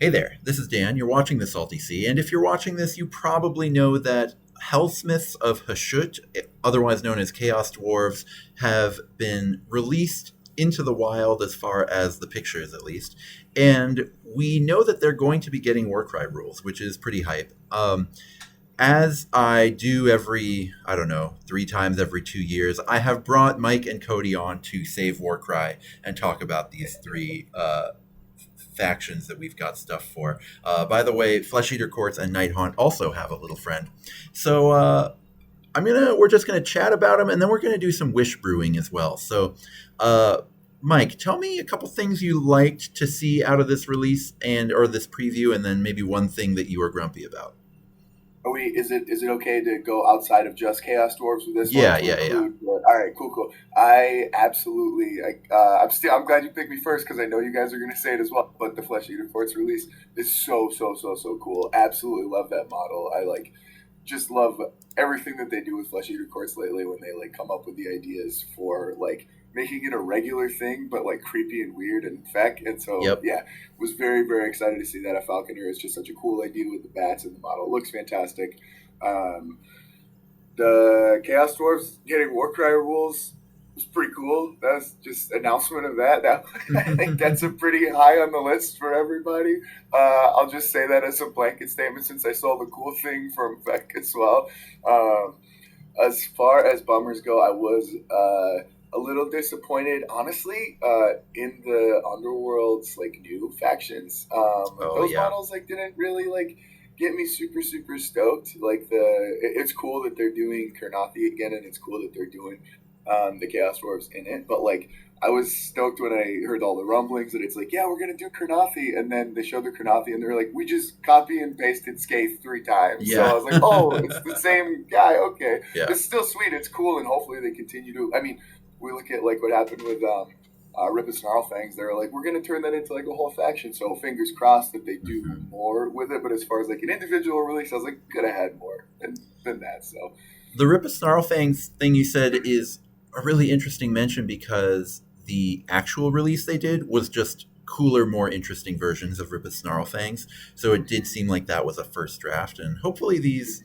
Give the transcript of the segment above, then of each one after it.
Hey there, this is Dan. You're watching The Salty Sea, and if you're watching this, you probably know that Hellsmiths of Hashut, otherwise known as Chaos Dwarves, have been released into the wild as far as the pictures, at least. And we know that they're going to be getting Warcry rules, which is pretty hype. As I do every, I don't know, 3 times every 2 years, I have brought Mike and Cody on to save Warcry and talk about these three factions that we've got stuff for. By the way, Flesh Eater Courts and Night Haunt also have a little friend. So we're just gonna chat about them, and then we're gonna do some Wishbrewing as well. So, Mike, tell me a couple things you liked to see out of this release or this preview, and then maybe one thing that you were grumpy about. Is it okay to go outside of just Chaos Dwarves with this Yeah, one? yeah. All right, cool. I'm glad you picked me first because I know you guys are going to say it as well. But the Flesh Eater Courts release is so cool. Absolutely love that model. Just love everything that they do with Flesh Eater Courts lately when they come up with the ideas for making it a regular thing, but creepy and weird and feck. And so, Yep. Yeah, was very, very excited to see that. A Falconer is just such a cool idea with the bats and the model. It looks fantastic. The Chaos Dwarves getting Warcry rules was pretty cool. That was just announcement of that. I think that's a pretty high on the list for everybody. I'll just say that as a blanket statement since I saw the cool thing from Vec as well. As far as bummers go, I was a little disappointed, honestly, in the Underworld's new factions. Those models didn't really get me super stoked. It's cool that they're doing Kurnothi again, and it's cool that they're doing the Chaos Dwarves in it. But I was stoked when I heard all the rumblings that it's yeah, we're gonna do Kurnothi, and then they showed the Kurnothi, and they're we just copy and pasted Scathe 3 times. Yeah. So I was oh, it's the same guy. Okay, Yeah. It's still sweet. It's cool, and hopefully they continue to. I mean, we look at what happened with Rip and Snarlfangs. They're we're going to turn that into a whole faction. So fingers crossed that they do more with it. But as far as an individual release, I was could have had more than that. So the Rip and Snarlfangs thing you said is a really interesting mention because the actual release they did was just cooler, more interesting versions of Rip and Snarlfangs. So it did seem like that was a first draft, and hopefully these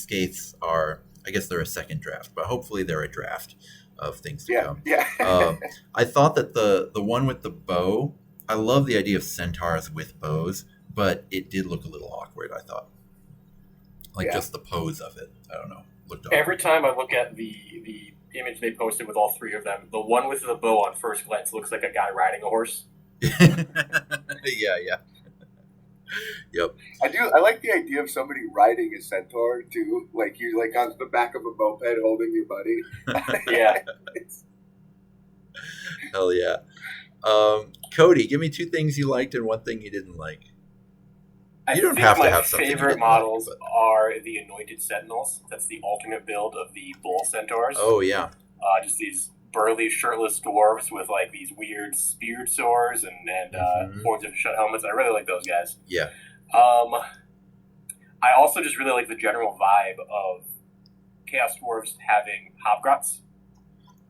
skates are. I guess they're a second draft, but hopefully they're a draft of things to come. Yeah. I thought that the one with the bow, I love the idea of centaurs with bows, but it did look a little awkward, I thought. Just the pose of it. I don't know. Looked awkward. Every time I look at the image they posted with all 3 of them, the one with the bow on first glance looks like a guy riding a horse. Yeah. Yep. I like the idea of somebody riding a centaur too. You're on the back of a moped holding your buddy. Yeah. Hell yeah. Cody, give me 2 things you liked and 1 thing you didn't like. You don't have to have something. My favorite models are the Anointed Sentinels. That's the alternate build of the Bull Centaurs. Oh yeah. Just these burly, shirtless dwarves with these weird speared swords and horns of shut helmets. I really like those guys. Yeah. I also just really like the general vibe of Chaos Dwarves having Hobgrots.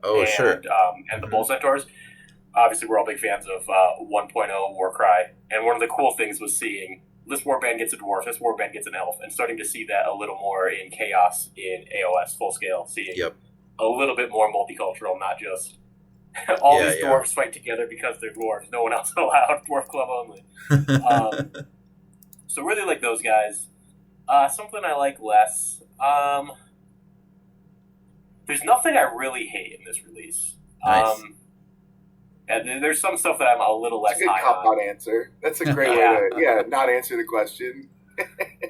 Oh, sure. And the Bull Centaurs. Obviously, we're all big fans of 1.0 Warcry, and one of the cool things was seeing this warband gets a dwarf, this warband gets an elf, and starting to see that a little more in Chaos in AOS full scale. Seeing a little bit more multicultural, not just all these dwarves fight together because they're dwarves. No one else allowed. Dwarf club only. So really like those guys. Something I like less. There's nothing I really hate in this release. Nice. And there's some stuff that I'm a little less high on. That's a good cop-out answer. That's a great way to not answer the question.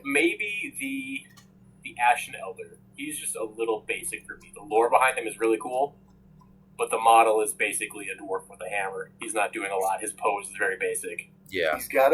Maybe the Ashen Elder. He's just a little basic for me. The lore behind him is really cool, but the model is basically a dwarf with a hammer. He's not doing a lot. His pose is very basic. Yeah. He's got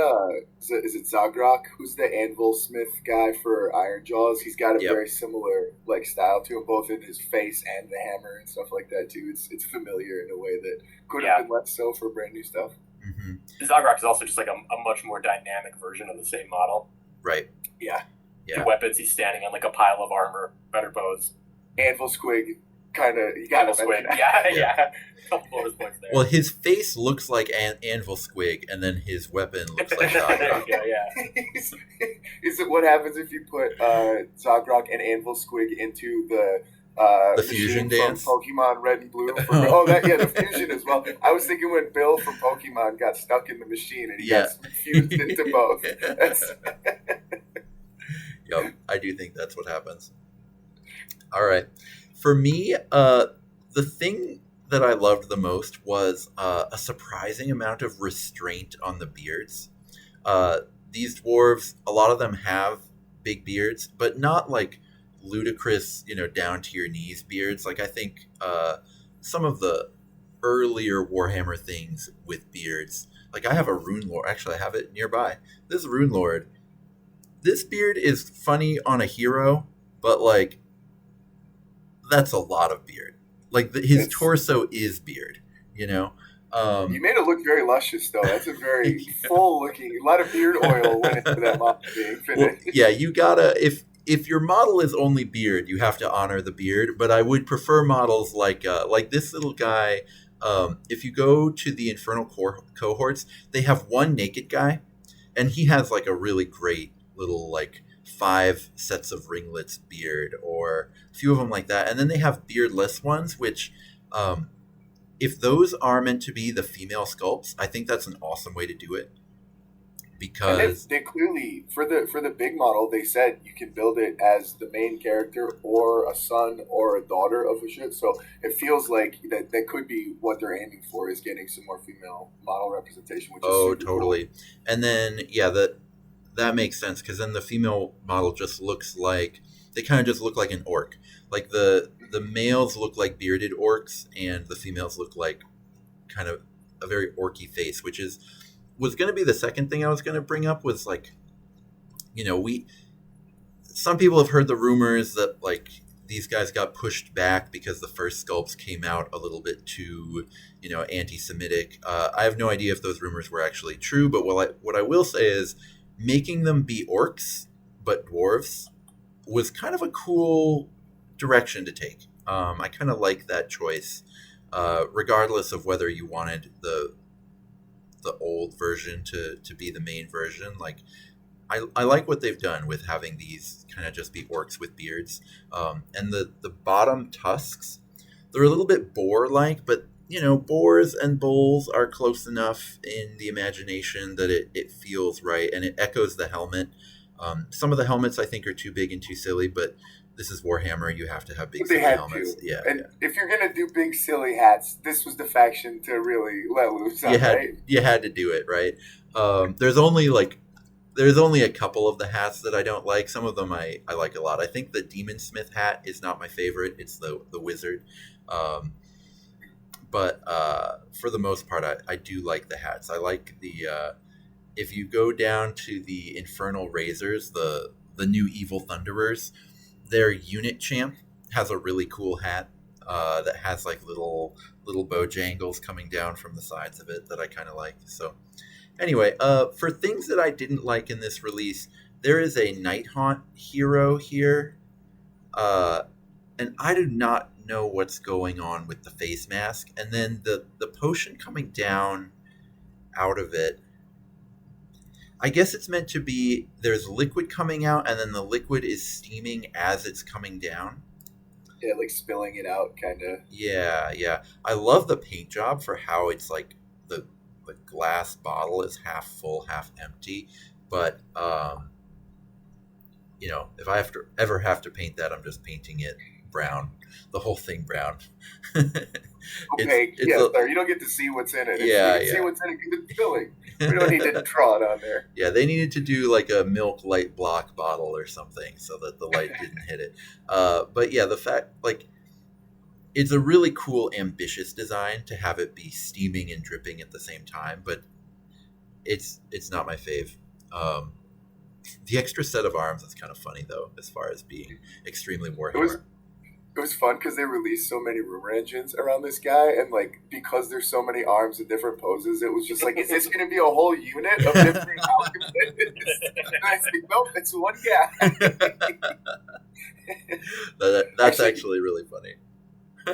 is it Zagrok, who's the anvil smith guy for Iron Jaws? He's got a very similar style to him, both in his face and the hammer and stuff like that too. It's familiar in a way that could have been less so for brand new stuff. Mm-hmm. Zagrok is also just a much more dynamic version of the same model. Right. Yeah. The weapons, he's standing on a pile of armor, better pose. Anvil Squig kind of, you got to Squig. mention that. Yeah. Couple bonus points there. Well, his face looks like Anvil Squig, and then his weapon looks like Zagrok. Is it what happens if you put Zagrok and Anvil Squig into the fusion from dance? Pokemon Red and Blue? The fusion as well. I was thinking when Bill from Pokemon got stuck in the machine and he got fused into both. Yep, I do think that's what happens. All right. For me, the thing that I loved the most was a surprising amount of restraint on the beards. These dwarves, a lot of them have big beards, but not like ludicrous, down to your knees beards. Like I think some of the earlier Warhammer things with beards, like I have a Rune Lord. Actually, I have it nearby. This Rune Lord. This beard is funny on a hero, but like that's a lot of beard. Like his torso is beard, You made it look very luscious, though. That's a very full looking. A lot of beard oil went into that model being finished. Well, yeah, you gotta if your model is only beard, you have to honor the beard. But I would prefer models like this little guy. If you go to the Infernal cohorts, they have one naked guy, and he has like a really great little like 5 sets of ringlets beard, or a few of them like that. And then they have beardless ones, which if those are meant to be the female sculpts, I think that's an awesome way to do it. Because they clearly, for the big model, they said you can build it as the main character or a son or a daughter of a shit. So it feels like that could be what they're aiming for, is getting some more female model representation. Which is totally. Cool. And then that makes sense, because then the female model just looks like, they kind of just look like an orc. Like the males look like bearded orcs, and the females look like kind of a very orky face, which was going to be the second thing I was going to bring up. Was like, some people have heard the rumors that like these guys got pushed back because the first sculpts came out a little bit too, anti-Semitic. I have no idea if those rumors were actually true, but what I will say is making them be orcs but dwarves was kind of a cool direction to take. I kind of like that choice, regardless of whether you wanted the old version to be the main version. Like I like what they've done with having these kind of just be orcs with beards. And the bottom tusks, they're a little bit boar-like, but boars and bulls are close enough in the imagination that it feels right, and it echoes the helmet. Some of the helmets I think are too big and too silly, but this is Warhammer. You have to have big silly helmets. Yeah, and if you're gonna do big silly hats, this was the faction to really let loose on, right? You had to do it, right? There's only a couple of the hats that I don't like. Some of them I like a lot. I think the Demon Smith hat is not my favorite. It's the wizard. But for the most part, I do like the hats. I like the if you go down to the Infernal Razors, the new Evil Thunderers, their unit champ has a really cool hat that has like little bojangles coming down from the sides of it that I kind of like. So anyway, for things that I didn't like in this release, there is a Nighthaunt hero here, and I do not know what's going on with the face mask, and then the potion coming down out of it. I guess it's meant to be there's liquid coming out, and then the liquid is steaming as it's coming down. Yeah, like spilling it out, kind of. Yeah. I love the paint job for how it's like the glass bottle is half full, half empty. But if I ever have to paint that, I'm just painting it brown, the whole thing brown. Okay, you don't get to see what's in it. You can see what's in it because it's filling. We don't need to draw it on there. Yeah, they needed to do like a milk light block bottle or something so that the light didn't hit it. But yeah, the fact, like, it's a really cool, ambitious design to have it be steaming and dripping at the same time, but it's not my fave. The extra set of arms is kind of funny, though, as far as being extremely Warhammer. It was fun because they released so many rumor engines around this guy, and like because there's so many arms in different poses, it was just like, is this going to be a whole unit of different alchemists? And I said, nope, it's one guy. That's actually really funny.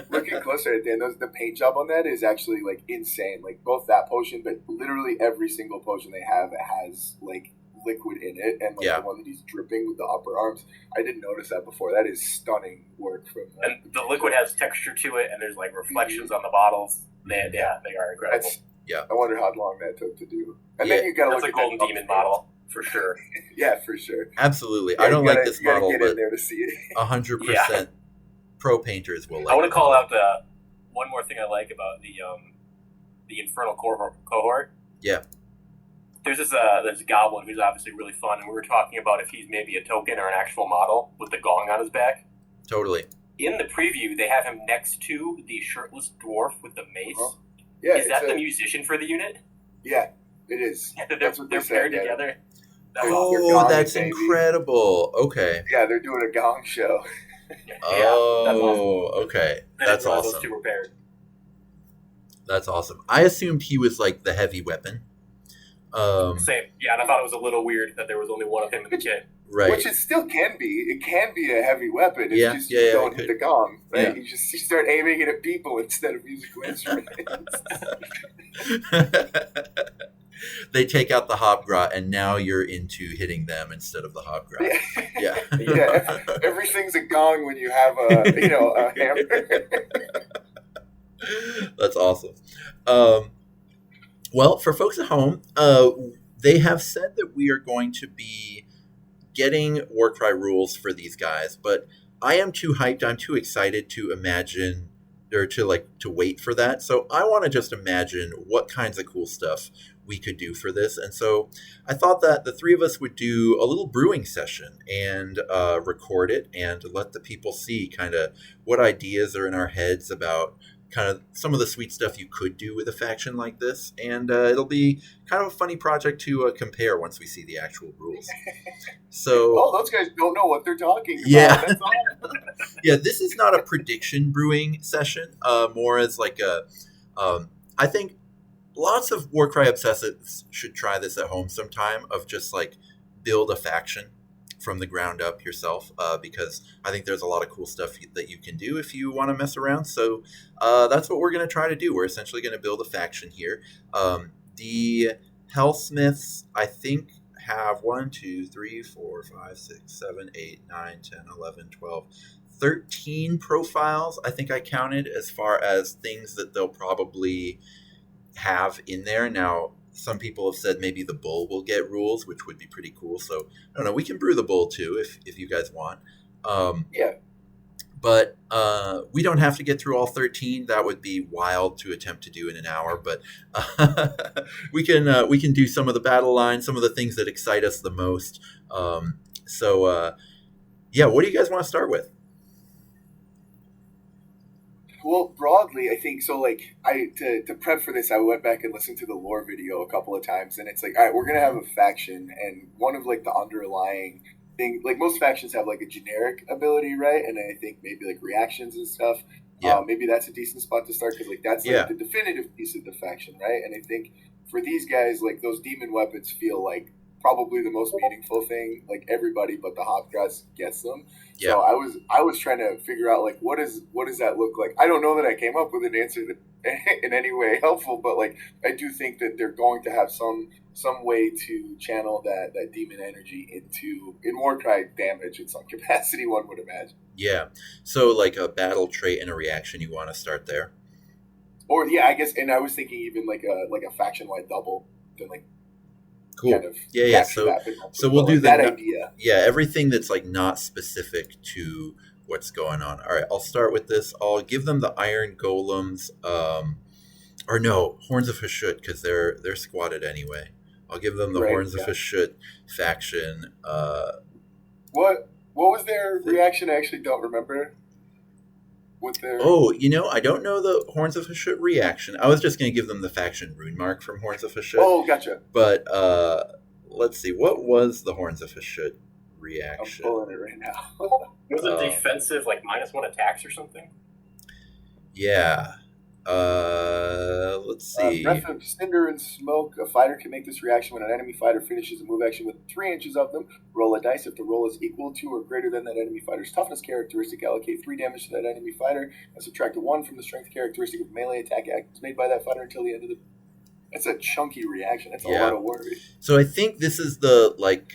looking closer at Dan, the paint job on that is actually like insane. Like both that potion, but literally every single potion they have has like liquid in it, and like Yeah. the one that he's dripping with the upper arms. I didn't notice that before. That is stunning work from them. And the liquid has texture to it, and there's like reflections on the bottles. They are incredible. I wonder how long that took to do. And Yeah, then you got to That's look a at golden that demon model for sure. Yeah, for sure. Absolutely. Yeah, I don't like this you gotta model, get in but there to see it. 100% pro painters will like I want the to call model. out one more thing I like about the Infernal cohort. Yeah. There's this goblin who's obviously really fun, and we were talking about if he's maybe a token or an actual model with the gong on his back. Totally. In the preview, they have him next to the shirtless dwarf with the mace. Uh-huh. Yeah, is that the musician for the unit? Yeah, it is. That's what they're paired together. That's Oh, that's incredible. Okay. Yeah, they're doing a gong show. Oh, that's awesome. Okay. That's awesome. Those two were paired. That's awesome. I assumed he was like the heavy weapon. Same. Yeah, and I thought it was a little weird that there was only one of him in the kit. Right. Which it still can be. It can be a heavy weapon. It's just you don't hit the gong. Right? Yeah. You start aiming it at people instead of musical instruments. They take out the Hobgrot, and now you're into hitting them instead of the Hobgrot. Yeah. Yeah. Everything's a gong when you have a hammer. That's awesome. Well, for folks at home, they have said that we are going to be getting Warcry rules for these guys, but I am too hyped. I'm too excited to imagine or to wait for that. So I want to just imagine what kinds of cool stuff we could do for this. And so I thought that the three of us would do a little brewing session and record it and let the people see kind of what ideas are in our heads about kind of some of the sweet stuff you could do with a faction like this. And it'll be kind of a funny project to compare once we see the actual rules. So, those guys don't know what they're talking about. Yeah. That's all. Yeah, this is not a prediction brewing session, more as like I think lots of Warcry obsessives should try this at home sometime, of just like build a faction from the ground up yourself, because I think there's a lot of cool stuff that you can do if you want to mess around. So that's what we're going to try to do. We're essentially going to build a faction here. The Hellsmiths, I think, have 1, 2, 3, 4, 5, 6, 7, 8, 9, 10, 11, 12, 13 profiles, I think I counted, as far as things that they'll probably have in there. Now, some people have said maybe the bull will get rules, which would be pretty cool. So, I don't know. We can brew the bull, too, if you guys want. Yeah. But we don't have to get through all 13. That would be wild to attempt to do in an hour. But we can do some of the battle lines, some of the things that excite us the most. Yeah, what do you guys want to start with? Well, broadly, I think so. Like, to prep for this, I went back and listened to the lore video a couple of times, and it's like, all right, we're gonna have a faction, and one of like the underlying thing, like most factions have like a generic ability, right? And I think maybe like reactions and stuff. Yeah. Maybe that's a decent spot to start, because like that's like the definitive piece of the faction, right? And I think for these guys, like those demon weapons feel like probably the most meaningful thing. Like everybody but the Hobgrots gets them. Yeah. So I was trying to figure out like what does that look like. I don't know that I came up with an answer that in any way helpful, but like I do think that they're going to have some way to channel that demon energy in Warcry damage in some capacity, one would imagine. Yeah. So like a battle trait and a reaction, you want to start there? Or yeah, I guess, and I was thinking even like a faction wide double, then like cool. Kind of Yeah. So we'll do that idea. Yeah, everything that's like not specific to what's going on. All right, I'll start with this. I'll give them the Iron Golems, or no, Horns of Hashut, because they're squatted anyway. I'll give them the Horns of Hashut faction. What was their reaction? I actually don't remember. Oh, I don't know the Horns of Hashut reaction. I was just going to give them the faction rune mark from Horns of Hashut. Oh, gotcha. But let's see. What was the Horns of Hashut reaction? I'm pulling it right now. Was it defensive, like -1 attacks or something? Yeah. Let's see. Breath of Cinder and Smoke. A fighter can make this reaction when an enemy fighter finishes a move action within 3 inches of them. Roll a dice. If the roll is equal to or greater than that enemy fighter's toughness characteristic, allocate 3 damage to that enemy fighter and subtract a 1 from the strength characteristic of melee attack actions made by that fighter until the end of the... That's a chunky reaction. That's a lot of worry. So I think this is the, like,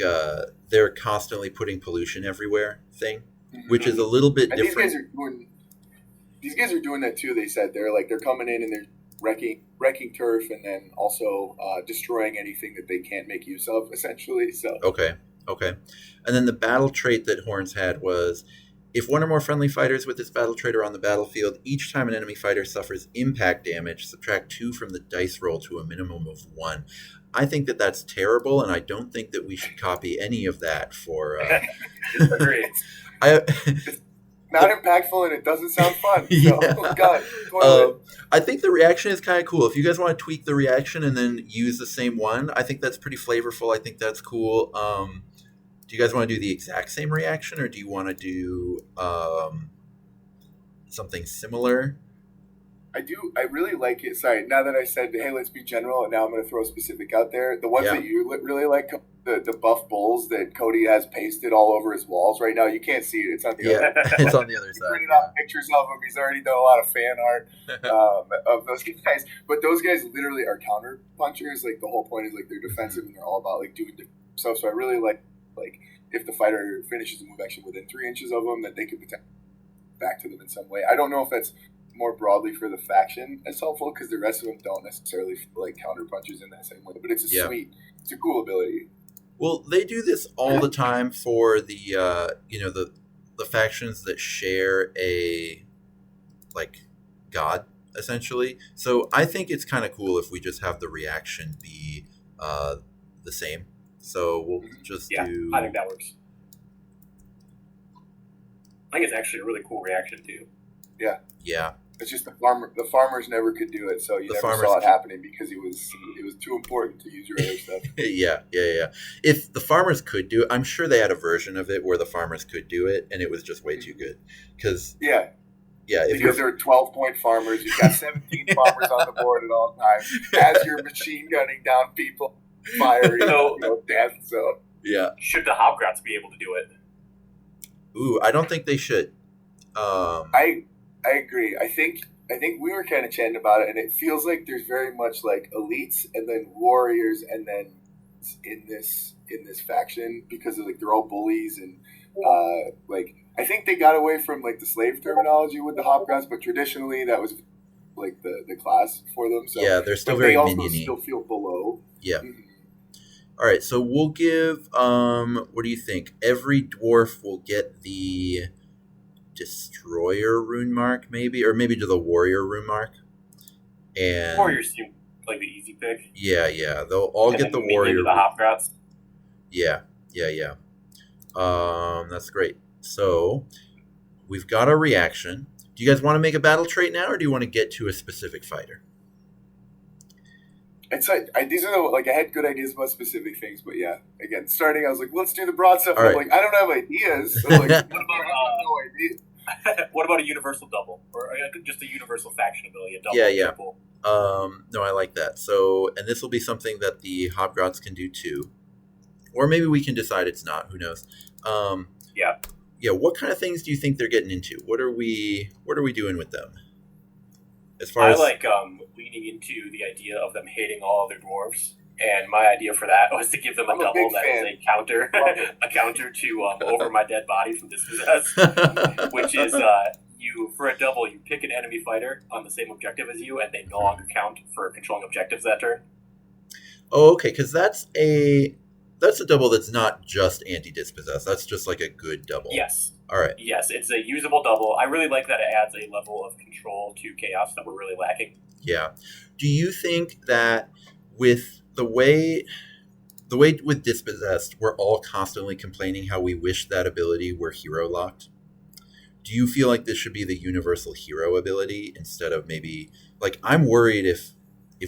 they're constantly putting pollution everywhere thing, which is a little bit different. These guys are doing that too. They said they're coming in and they're wrecking turf and then also destroying anything that they can't make use of, essentially. So okay. And then the battle trait that Horns had was, if one or more friendly fighters with this battle trait are on the battlefield, each time an enemy fighter suffers impact damage, subtract 2 from the dice roll to a minimum of 1. I think that that's terrible, and I don't think that we should copy any of that for... Agreed. It's not impactful, and it doesn't sound fun. So, God, I think the reaction is kind of cool. If you guys want to tweak the reaction and then use the same one, I think that's pretty flavorful. I think that's cool. Do you guys want to do the exact same reaction, or do you want to do something similar? I do. I really like it. Sorry, now that I said, hey, let's be general, and now I'm going to throw a specific out there. The ones that you really like, the buff bulls that Cody has pasted all over his walls right now. You can't see it. It's on the other side. It's on the other side. Printed out pictures of him. He's already done a lot of fan art of those guys. But those guys literally are counter punchers. Like, the whole point is, like, they're defensive and they're all about, like, doing different stuff. So I really like if the fighter finishes a move action within 3 inches of them, that they could potentially back to them in some way. I don't know if that's more broadly for the faction as helpful, because the rest of them don't necessarily feel like counter punches in that same way. But it's a cool ability. Well, they do this all the time for the the factions that share a god, essentially. So I think it's kind of cool if we just have the reaction be the same. So we'll just do... I think that works. I think it's actually a really cool reaction too. Yeah. It's just the farmers never could do it, so you never saw it happening because it was too important to use your other stuff. Yeah. If the farmers could do it, I'm sure they had a version of it where the farmers could do it, and it was just way too good. Because there are 12-point farmers, you've got 17 farmers on the board at all times as you're machine gunning down people, firing, death. So should the Hobgrots be able to do it? Ooh, I don't think they should. I agree. I think we were kind of chatting about it, and it feels like there's very much like elites and then warriors, and then in this faction, because of they're all bullies and I think they got away from the slave terminology with the Hobgrots, but traditionally that was the class for them. So they're still very minion-y. They also still feel below. Yeah. Mm-hmm. All right, so we'll give. What do you think? Every dwarf will get the Destroyer rune mark, maybe, or maybe to the Warrior rune mark. And Warriors seem like the easy pick. Yeah, they'll all get the Warrior. The Hobgrots. Yeah. That's great. So we've got a reaction. Do you guys want to make a battle trait now, or do you want to get to a specific fighter? It's these are I had good ideas about specific things, but again, starting I was like, let's do the broad stuff. All I'm right. I don't have ideas. So what about no idea? What about a universal double, or just a universal faction ability? A double, triple? No, I like that. So, and this will be something that the Hobgrots can do too, or maybe we can decide it's not. Who knows? What kind of things do you think they're getting into? What are we doing with them? As far as leaning into the idea of them hating all other dwarves, and my idea for that was to give them a double that is a counter to over my dead body from Dispossess, which is for a double you pick an enemy fighter on the same objective as you, and they no longer count for controlling objectives that turn. Oh, okay, because that's a double that's not just anti-dispossess. That's just a good double. Yes. All right. Yes, it's a usable double. I really like that it adds a level of control to chaos that we're really lacking. Yeah. Do you think that with the way with Dispossessed, we're all constantly complaining how we wish that ability were hero locked? Do you feel like this should be the universal hero ability instead of maybe I'm worried if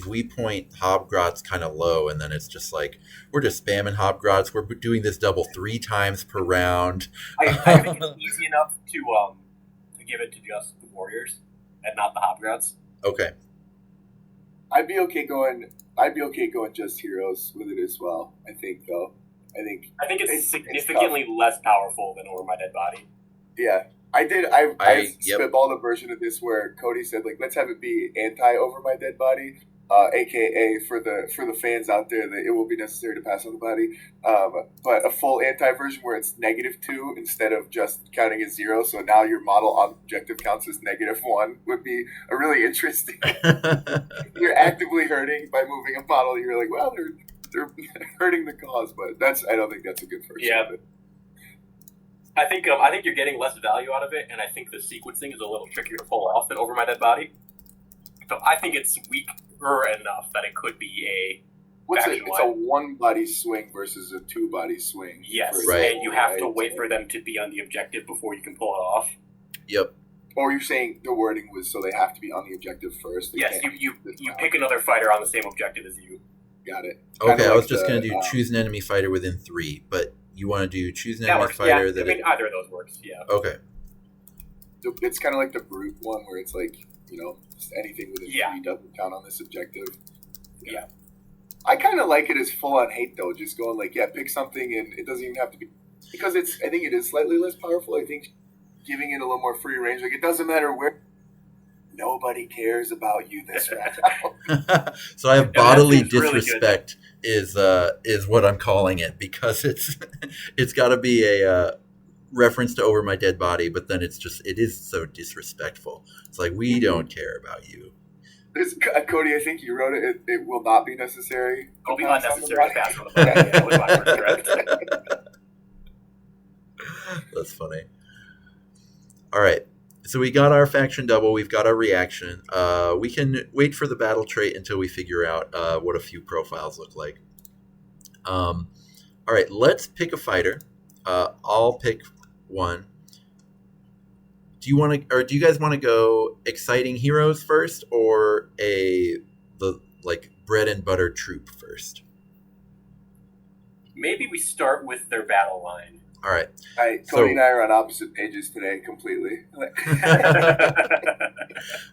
we point Hobgrots kind of low and then it's just we're just spamming Hobgrots, we're doing this double 3 times per round. I think it's easy enough to give it to just the warriors and not the Hobgrots. Okay. I'd be okay going just heroes with it as well. I think though. I think it's It's significantly less powerful than Over My Dead Body. Yeah. I spitballed a version of this where Cody said like let's have it be anti over my dead body, aka for the fans out there that it will be necessary to pass on the body, but a full anti version where it's -2 instead of just counting as 0. So now your model objective counts as -1 would be a really interesting. You're actively hurting by moving a model. You're like, well, they're hurting the cause, but I don't think that's a good version. Yeah. Of it. I think you're getting less value out of it, and I think the sequencing is a little trickier to pull off than Over My Dead Body. So I think it's weaker enough that it could be a. It's a 1 body swing versus a 2 body swing. Yes, right. And you have to wait for them to be on the objective before you can pull it off. Yep. Or you're saying the wording was so they have to be on the objective first. Yes, you pick another fighter on the same objective as you. Got it. Okay, I was just going to do choose an enemy fighter within 3, but you want to do choose an enemy fighter either of those works, yeah. Okay. It's kind of like the brute one where it's like, just anything within 3 doesn't count on this objective. Yeah. I kind of like it as full on hate though, just going like, pick something and it doesn't even have to be, because I think it is slightly less powerful. I think giving it a little more free range, like it doesn't matter where. Nobody cares about you this round. So I have bodily disrespect is what I'm calling it, because it's got to be a reference to Over My Dead Body, but then it is so disrespectful. It's like, we don't care about you. Cody, I think you wrote it. It will not be necessary. It'll be unnecessary to pass on the body. That was my first correct. That's funny. All right. So we got our faction double. We've got our reaction. We can wait for the battle trait until we figure out what a few profiles look like. All right, let's pick a fighter. I'll pick one. Do you guys want to go exciting heroes first, or the bread and butter troop first? Maybe we start with their battle line. All right. Cody and I are on opposite pages today completely. All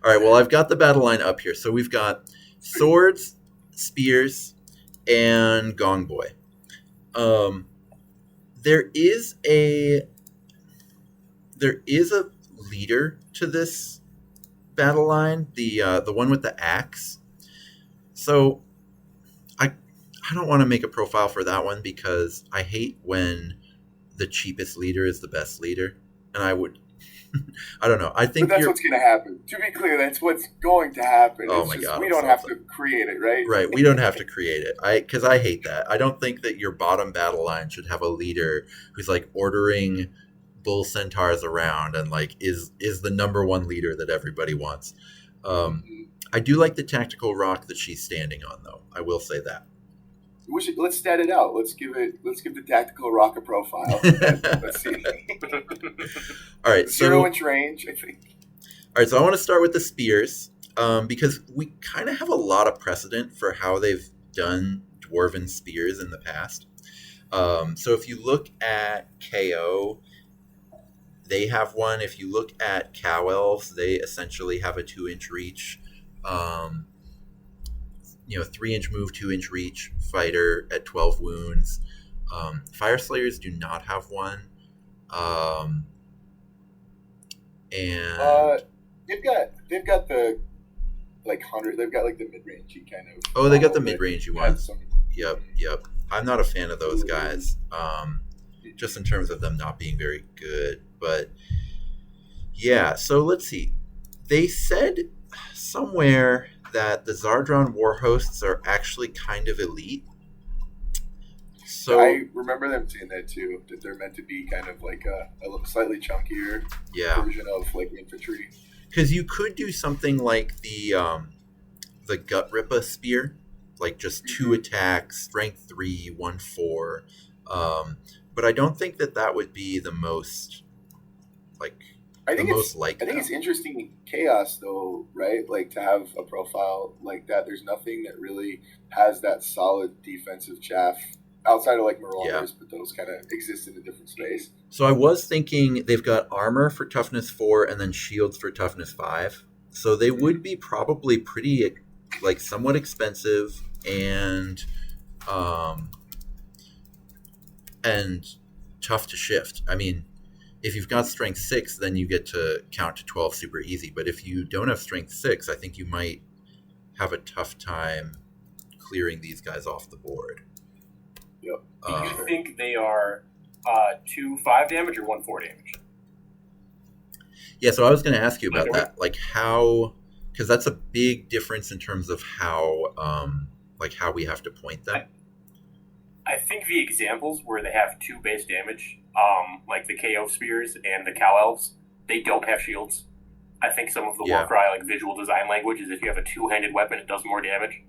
right, well, I've got the battle line up here. So we've got swords, spears, and Gong Boy. There is a leader to this battle line, the one with the axe. So I don't want to make a profile for that one, because I hate when the cheapest leader is the best leader, and I don't know. I think that's what's going to happen. To be clear, that's what's going to happen. Oh my God! We don't have to create it, right? Right. We don't have to create it. Because I hate that. I don't think that your bottom battle line should have a leader who's like ordering bull centaurs around and like is the number one leader that everybody wants. I do like the tactical rock that she's standing on, though. I will say that. Let's stat it out. Let's give the tactical rock a profile. Let's see. All right, 0-inch range, I think. All right, so I want to start with the spears, because we kind of have a lot of precedent for how they've done dwarven spears in the past. So if you look at KO, they have one. If you look at Cow Elves, they essentially have a 2-inch reach. 3-inch move, 2-inch reach fighter at 12 wounds. Fire Slayers do not have one. And they've got the 100. They've got like the mid-rangey kind of. Oh, they got the mid-rangey ones. Yep. I'm not a fan of those guys. Just in terms of them not being very good, but yeah. So let's see. They said somewhere that the Zardron war hosts are actually kind of elite. So I remember them saying that too, that they're meant to be kind of like a slightly chunkier version of like infantry. Because you could do something like the Gut Rippa spear, like just 2 attacks, strength 3, 1/4. But I don't think that would be the most I think it's interesting in Chaos though, right? Like to have a profile like that. There's nothing that really has that solid defensive chaff outside of like Marauders, but those kind of exist in a different space. So I was thinking they've got armor for toughness 4 and then shields for toughness 5. So they would be probably pretty, like, somewhat expensive um, and tough to shift. I mean, if you've got strength 6, then you get to count to 12 super easy. But if you don't have strength 6, I think you might have a tough time clearing these guys off the board. Yep. Do you think they are 2 5 damage or 1 4 damage? Yeah, so I was going to ask you about that. Like, how, because that's a big difference in terms of how, how we have to point them. I think the examples where they have 2 base damage, like the KO spears and the cow elves, they don't have shields. I think some of the Warcry, like visual design language, is if you have a 2-handed weapon, it does more damage.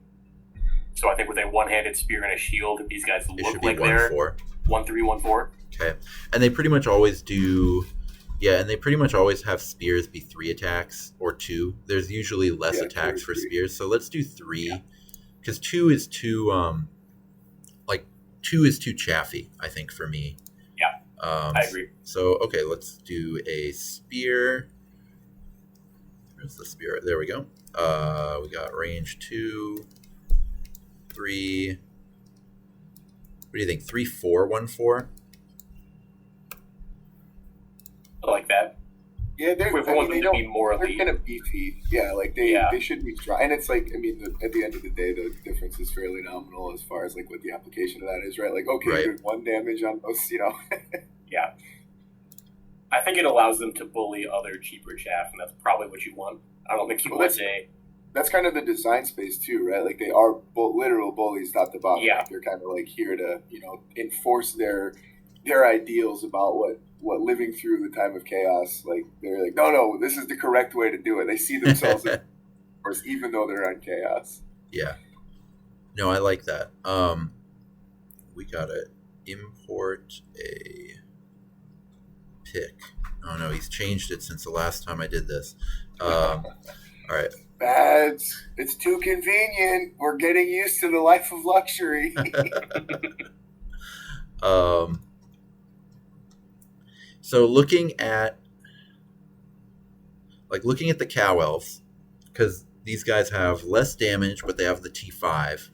So I think with a 1-handed spear and a shield, these guys look like they're 1-3, 1-4. Okay, and they pretty much always do. Yeah, and they pretty much always have spears be 3 attacks or 2. There's usually less attacks for spears, so let's do 3, because 2 is too 2 is too chaffy, I think, for me. Yeah, I agree. So okay, let's do a spear. Where's the spear? There we go. We got range 2, 3. What do you think? 3, 4, 1, 4. I like that. Yeah, they're going to be beefy. Yeah, like they should be dry. And it's like, I mean, at the end of the day, the difference is fairly nominal as far as like what the application of that is, right? Like, okay, you're 1 damage on those, Yeah. I think it allows them to bully other cheaper chaff, and that's probably what you want. I don't think you want to. That's kind of the design space too, right? Like they are literal bullies top to bottom. Yeah. Like they're kind of like here to, enforce their ideals about what living through the time of chaos. Like they're like, no, this is the correct way to do it. They see themselves as force, even though they're on chaos. Yeah. No, I like that. We gotta import a pick. Oh no, he's changed it since the last time I did this. All right. Bads, it's too convenient. We're getting used to the life of luxury. So looking at the cow elves, because these guys have less damage, but they have the T5.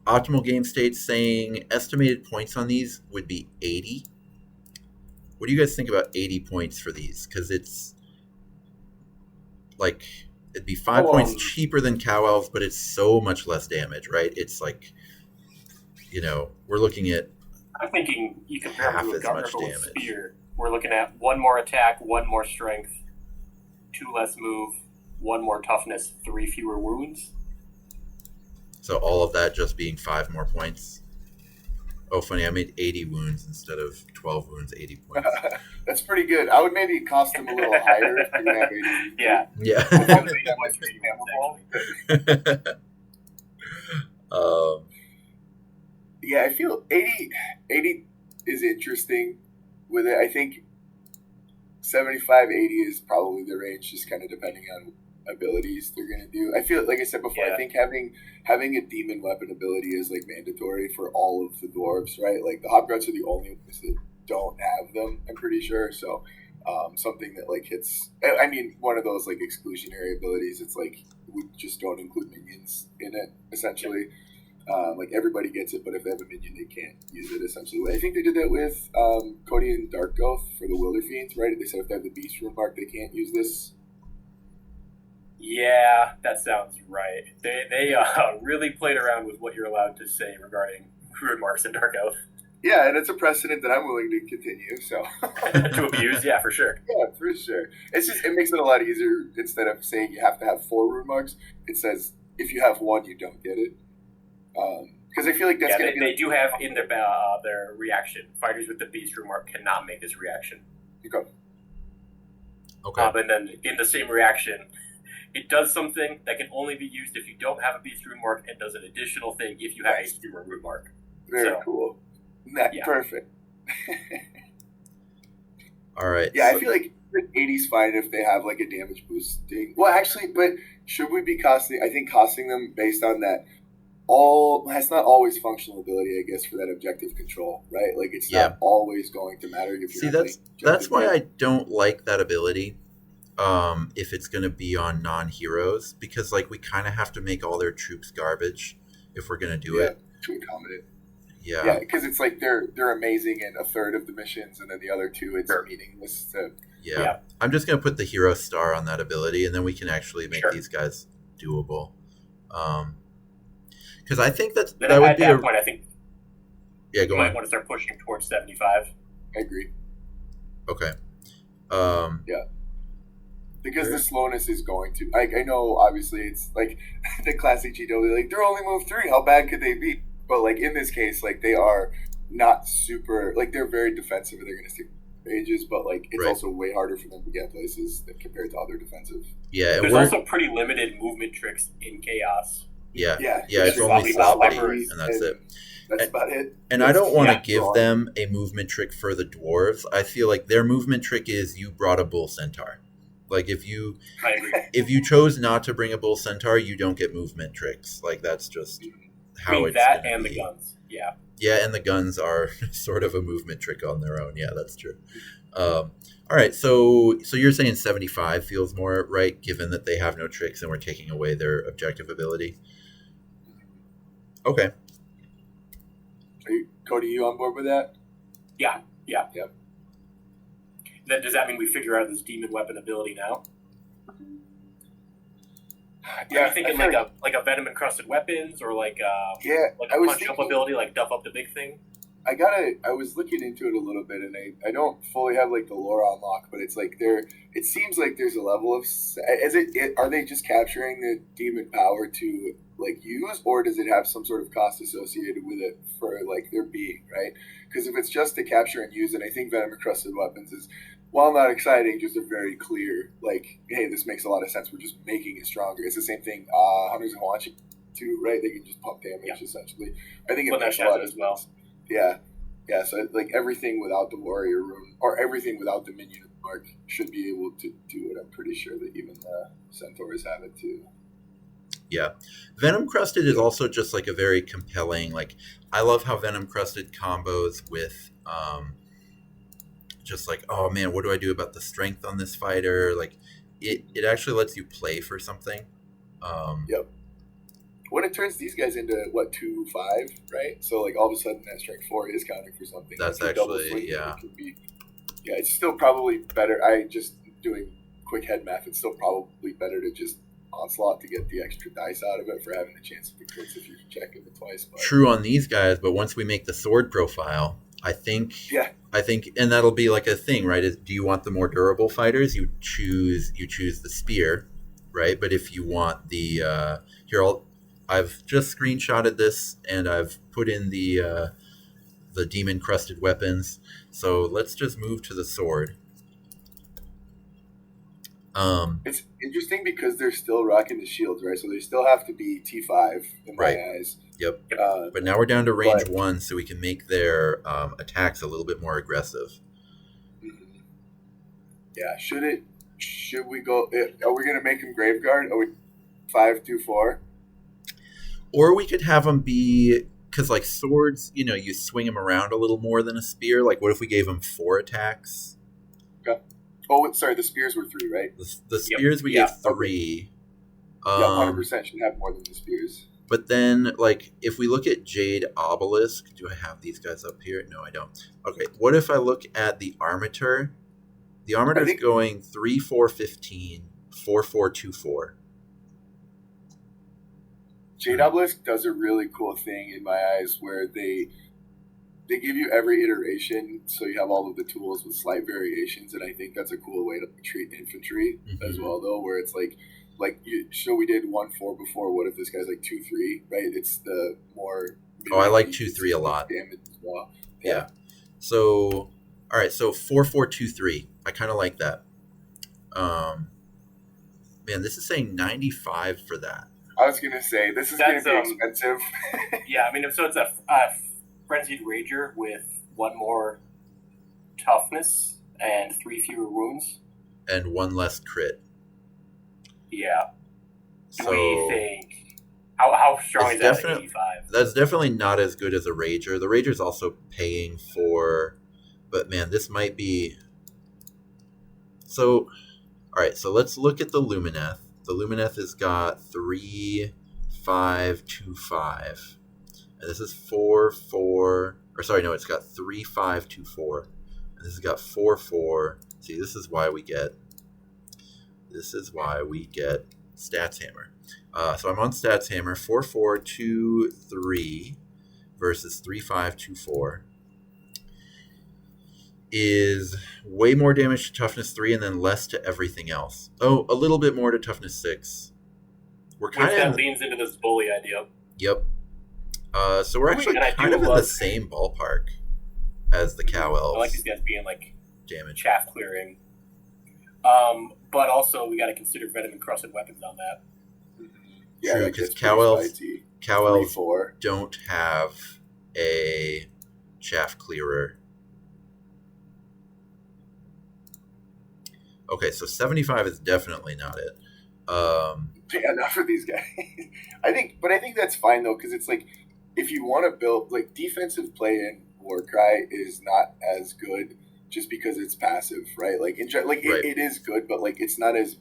Optimal game state saying estimated points on these would be 80. What do you guys think about 80 points for these? Because it's like it'd be 5 points cheaper than cow elves, but it's so much less damage, right? It's like, we're looking at. I'm thinking you compare half them to a as much Gargoyle damage. Spear. We're looking at 1 more attack, 1 more strength, 2 less move, 1 more toughness, 3 fewer wounds. So all of that just being 5 more points. Oh, funny, I made 80 wounds instead of 12 wounds, 80 points. That's pretty good. I would maybe cost them a little higher if you have 80. Yeah. Yeah, I feel 80 is interesting with it. I think 75, 80 is probably the range, just kind of depending on abilities they're going to do. I feel, like I said before, I think having a demon weapon ability is like mandatory for all of the dwarves, right? Like the Hobgrots are the only ones that don't have them, I'm pretty sure. So something that like hits, I mean, one of those like exclusionary abilities, it's like we just don't include minions in it, essentially. Like everybody gets it, but if they have a minion, they can't use it. Essentially, I think they did that with Cody and Dark Oath for the Wilder Fiends, right? They said if they have the Beast Rune mark, they can't use this. Yeah, that sounds right. They really played around with what you're allowed to say regarding rune marks in Dark Oath. Yeah, and it's a precedent that I'm willing to continue. So to abuse, yeah, for sure. Yeah, for sure. It's just, it makes it a lot easier. Instead of saying you have to have 4 rune marks, it says if you have 1, you don't get it. Because I feel like that's going to be... They do have in their reaction, fighters with the Beast Rune mark cannot make this reaction. Okay. And then in the same reaction, it does something that can only be used if you don't have a Beast Rune mark, and does an additional thing if you have a Steamer Rune mark. Very cool. Perfect. All right. Yeah, I feel like 80's fine if they have like a damage boosting. Well, actually, but should we be costing? I think costing them based on that that's not always functional ability, I guess, for that objective control, right? Like it's not always going to matter if you're that's why I don't like that ability. if it's going to be on non-heroes, because like we kind of have to make all their troops garbage if we're going to do it. To accommodate. Yeah. Yeah, because it's like they're amazing in a third of the missions, and then the other two it's meaningless. To... Yeah. I'm just going to put the hero star on that ability, and then we can actually make these guys doable. Because I think that would at be that point, I think go you on. might want to start pushing towards 75. I agree. Okay. Because the slowness is going to... Like, I know, obviously, it's like the classic GW, like, they're only move 3. How bad could they be? But, like, in this case, like, they are not super... Like, they're very defensive, and they're going to stick ages, but, like, it's also way harder for them to get places than compared to other defensive. Yeah. There's also pretty limited movement tricks in Chaos. Yeah. It's only sloppy, and that's it. That's about it. And I don't want to give them a movement trick for the dwarves. I feel like their movement trick is you brought a bull centaur. Like if you chose not to bring a bull centaur, you don't get movement tricks. Like that's just how it's that and the guns. Yeah. Yeah, and the guns are sort of a movement trick on their own. Yeah, that's true. All right, so you're saying 75 feels more right, given that they have no tricks and we're taking away their objective ability. Okay. Cody, you on board with that? Yeah. Then does that mean we figure out this demon weapon ability now? Yeah, are you thinking like a venom encrusted weapons or like a punch up ability like Duff Up the Big Thing? I was looking into it a little bit, and I don't fully have like the lore on lock, but it's like it seems like there's a level of are they just capturing the demon power to like use, or does it have some sort of cost associated with it for like their being, right? Because if it's just to capture and use, and I think venom encrusted weapons is, while not exciting, just a very clear like, hey, this makes a lot of sense. We're just making it stronger. It's the same thing Hunters and Hawaii too, right? They can just pump damage essentially. I think it makes a lot of sense. Yeah. So like everything without the warrior rune or everything without the minion mark should be able to do it. I'm pretty sure that even the centaurs have it too. Yeah, Venom Crusted is also just like a very compelling. Like I love how Venom Crusted combos with just like, oh man, what do I do about the strength on this fighter? Like it actually lets you play for something. Yep. When it turns these guys into 2-5, right? So like all of a sudden that strength 4 is counting for something. That's actually it's still probably better. I just doing quick head math. It's still probably better to just onslaught to get the extra dice out of it for having a chance at the crits if you check it twice. But. True on these guys, but once we make the sword profile, I think, and that'll be like a thing, right? Do you want the more durable fighters? You choose the spear, right? But if you want the I've just screenshotted this and I've put in the demon crusted weapons. So let's just move to the sword. It's interesting because they're still rocking the shields, right? So they still have to be T5 in my eyes. Yep. But now we're down to range 1, so we can make their attacks a little bit more aggressive. Mm-hmm. Yeah. Should we go? Are we going to make him Graveguard? Are we 5-4? Or we could have them be, because like swords, you swing them around a little more than a spear. Like what if we gave them 4 attacks? Okay. Oh, sorry, the spears were 3, right? The spears we gave 3. Yeah, 100% should have more than the spears. But then, like, if we look at Jade Obelisk, do I have these guys up here? No, I don't. Okay, what if I look at the Armator? The Armator is going 3-4-15, 4-4-2-4. Jade Obelisk does a really cool thing in my eyes where they give you every iteration, so you have all of the tools with slight variations, and I think that's a cool way to treat infantry as well, though, where it's like we did 1-4 before. What if this guy's like 2-3, right? It's the more. Oh, I like 2-3 a lot. Damage as well. Yeah. So, all right. So 4-4-2-3. I kind of like that. Man, this is saying 95 for that. I was gonna say this is gonna be expensive. Yeah, I mean, so it's a frenzied rager with 1 more toughness and 3 fewer wounds and 1 less crit. Yeah. So we think how strong is that? 85. That's definitely not as good as a rager. The rager's also paying for, but man, this might be. So, All right, so let's look at the Lumineth. The Lumineth has got 3, 5, 2, 5. And this is 4, 4. Or sorry, no, it's got 3, 5, 2, 4. And this has got 4, 4. See, this is why we get Stats Hammer. So I'm on Stats Hammer. 4, 4, 2, 3 versus 3, 5, 2, 4 is way more damage to toughness 3 and then less to everything else. Oh, a little bit more to toughness 6. We're kind Which that of leans into this bully idea. Yep. So we're actually kind of in the same ballpark as the Cow Elves. I like these guys being like damage chaff clearing. But also we got to consider venom and crusted weapons on that. Yeah, true, like because Cow Elves Cow Elves don't have a chaff clearer. Okay, so 75 is definitely not it. Yeah, not for these guys. I think that's fine though, because it's like if you want to build like defensive play in Warcry is not as good just because it's passive, right? Like Right. it is good, but like it's not as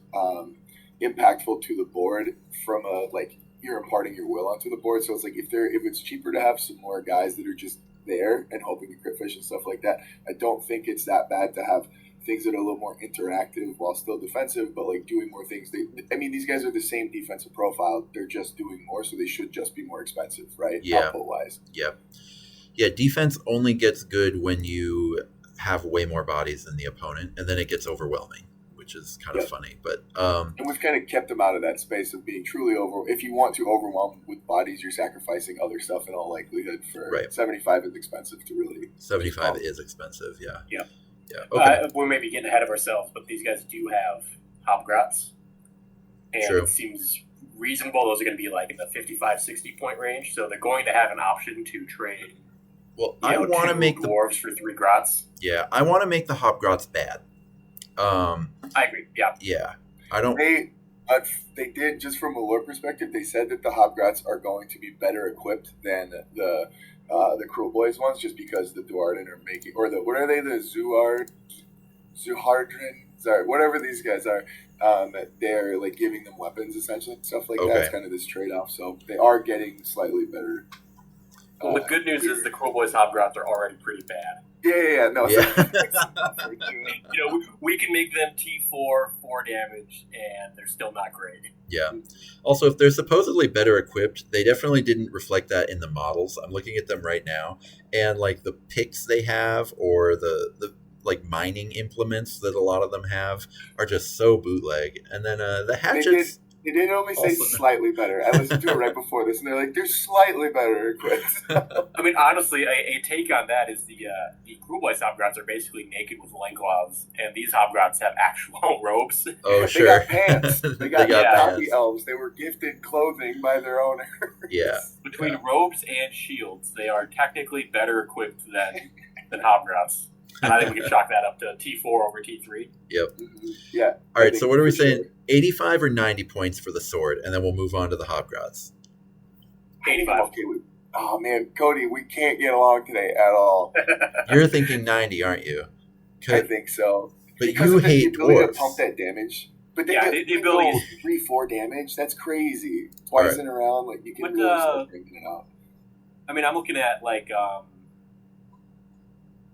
impactful to the board from a like you're imparting your will onto the board. So it's like if it's cheaper to have some more guys that are just there and hoping to crit fish and stuff like that, I don't think it's that bad to have things that are a little more interactive while still defensive, but like doing more things. These guys are the same defensive profile. They're just doing more, so they should just be more expensive, right? Yeah. Output wise. Yep. Yeah, defense only gets good when you have way more bodies than the opponent, and then it gets overwhelming, which is kind of funny. But and we've kind of kept them out of that space of being truly over. If you want to overwhelm with bodies, you're sacrificing other stuff in all likelihood. For 75 is expensive to really. 75 is expensive. Yeah. Yeah. Yeah. Okay. We're maybe getting ahead of ourselves, but these guys do have Hobgrots, and True. It seems reasonable. Those are going to be like in the 55, 60 point range, so they're going to have an option to trade. Well, I want to make the Dwarves for 3 Grots. Yeah, I want to make the Hobgrots bad. I agree. Yeah. Yeah, I don't. They did, just from a lore perspective, they said that the Hobgrots are going to be better equipped than the Cruel Boys ones, just because the Duardin are making, or the what are they, the Zuhardrin? Sorry, whatever these guys are. They're like giving them weapons essentially, stuff like that. It's kind of this trade off. So they are getting slightly better. Well, the good news is the Cruel Boys Hobgrots are already pretty bad. Yeah. No. Yeah. We can make them T4, 4 damage, and they're still not great. Yeah. Also, if they're supposedly better equipped, they definitely didn't reflect that in the models. I'm looking at them right now, and like the picks they have, or the like mining implements that a lot of them have, are just so bootleg. And then the hatchets. They didn't only say slightly better. I listened to it right before this, and they're like, they're slightly better equipped. I mean, honestly, a take on that is the Cruel Boys Hobgrots are basically naked with loincloths, and these Hobgrots have actual robes. Oh, they sure. got pants. They got pants. elves. They were gifted clothing by their owners. Yeah. Between robes and shields, they are technically better equipped than Hobgrots. And I think we can chalk that up to T4 over T3. Yep. Mm-hmm. Yeah. All right, so what are we saying? 85 or 90 points for the sword, and then we'll move on to the Hobgrots. 85. Oh, man, Cody, we can't get along today at all. You're thinking 90, aren't you? I think so. But because you hate the ability dwarves. to pump that damage. But the ability is 3-4 damage. That's crazy. Twice in a round, like you can really start bringing it out. I mean, I'm looking at like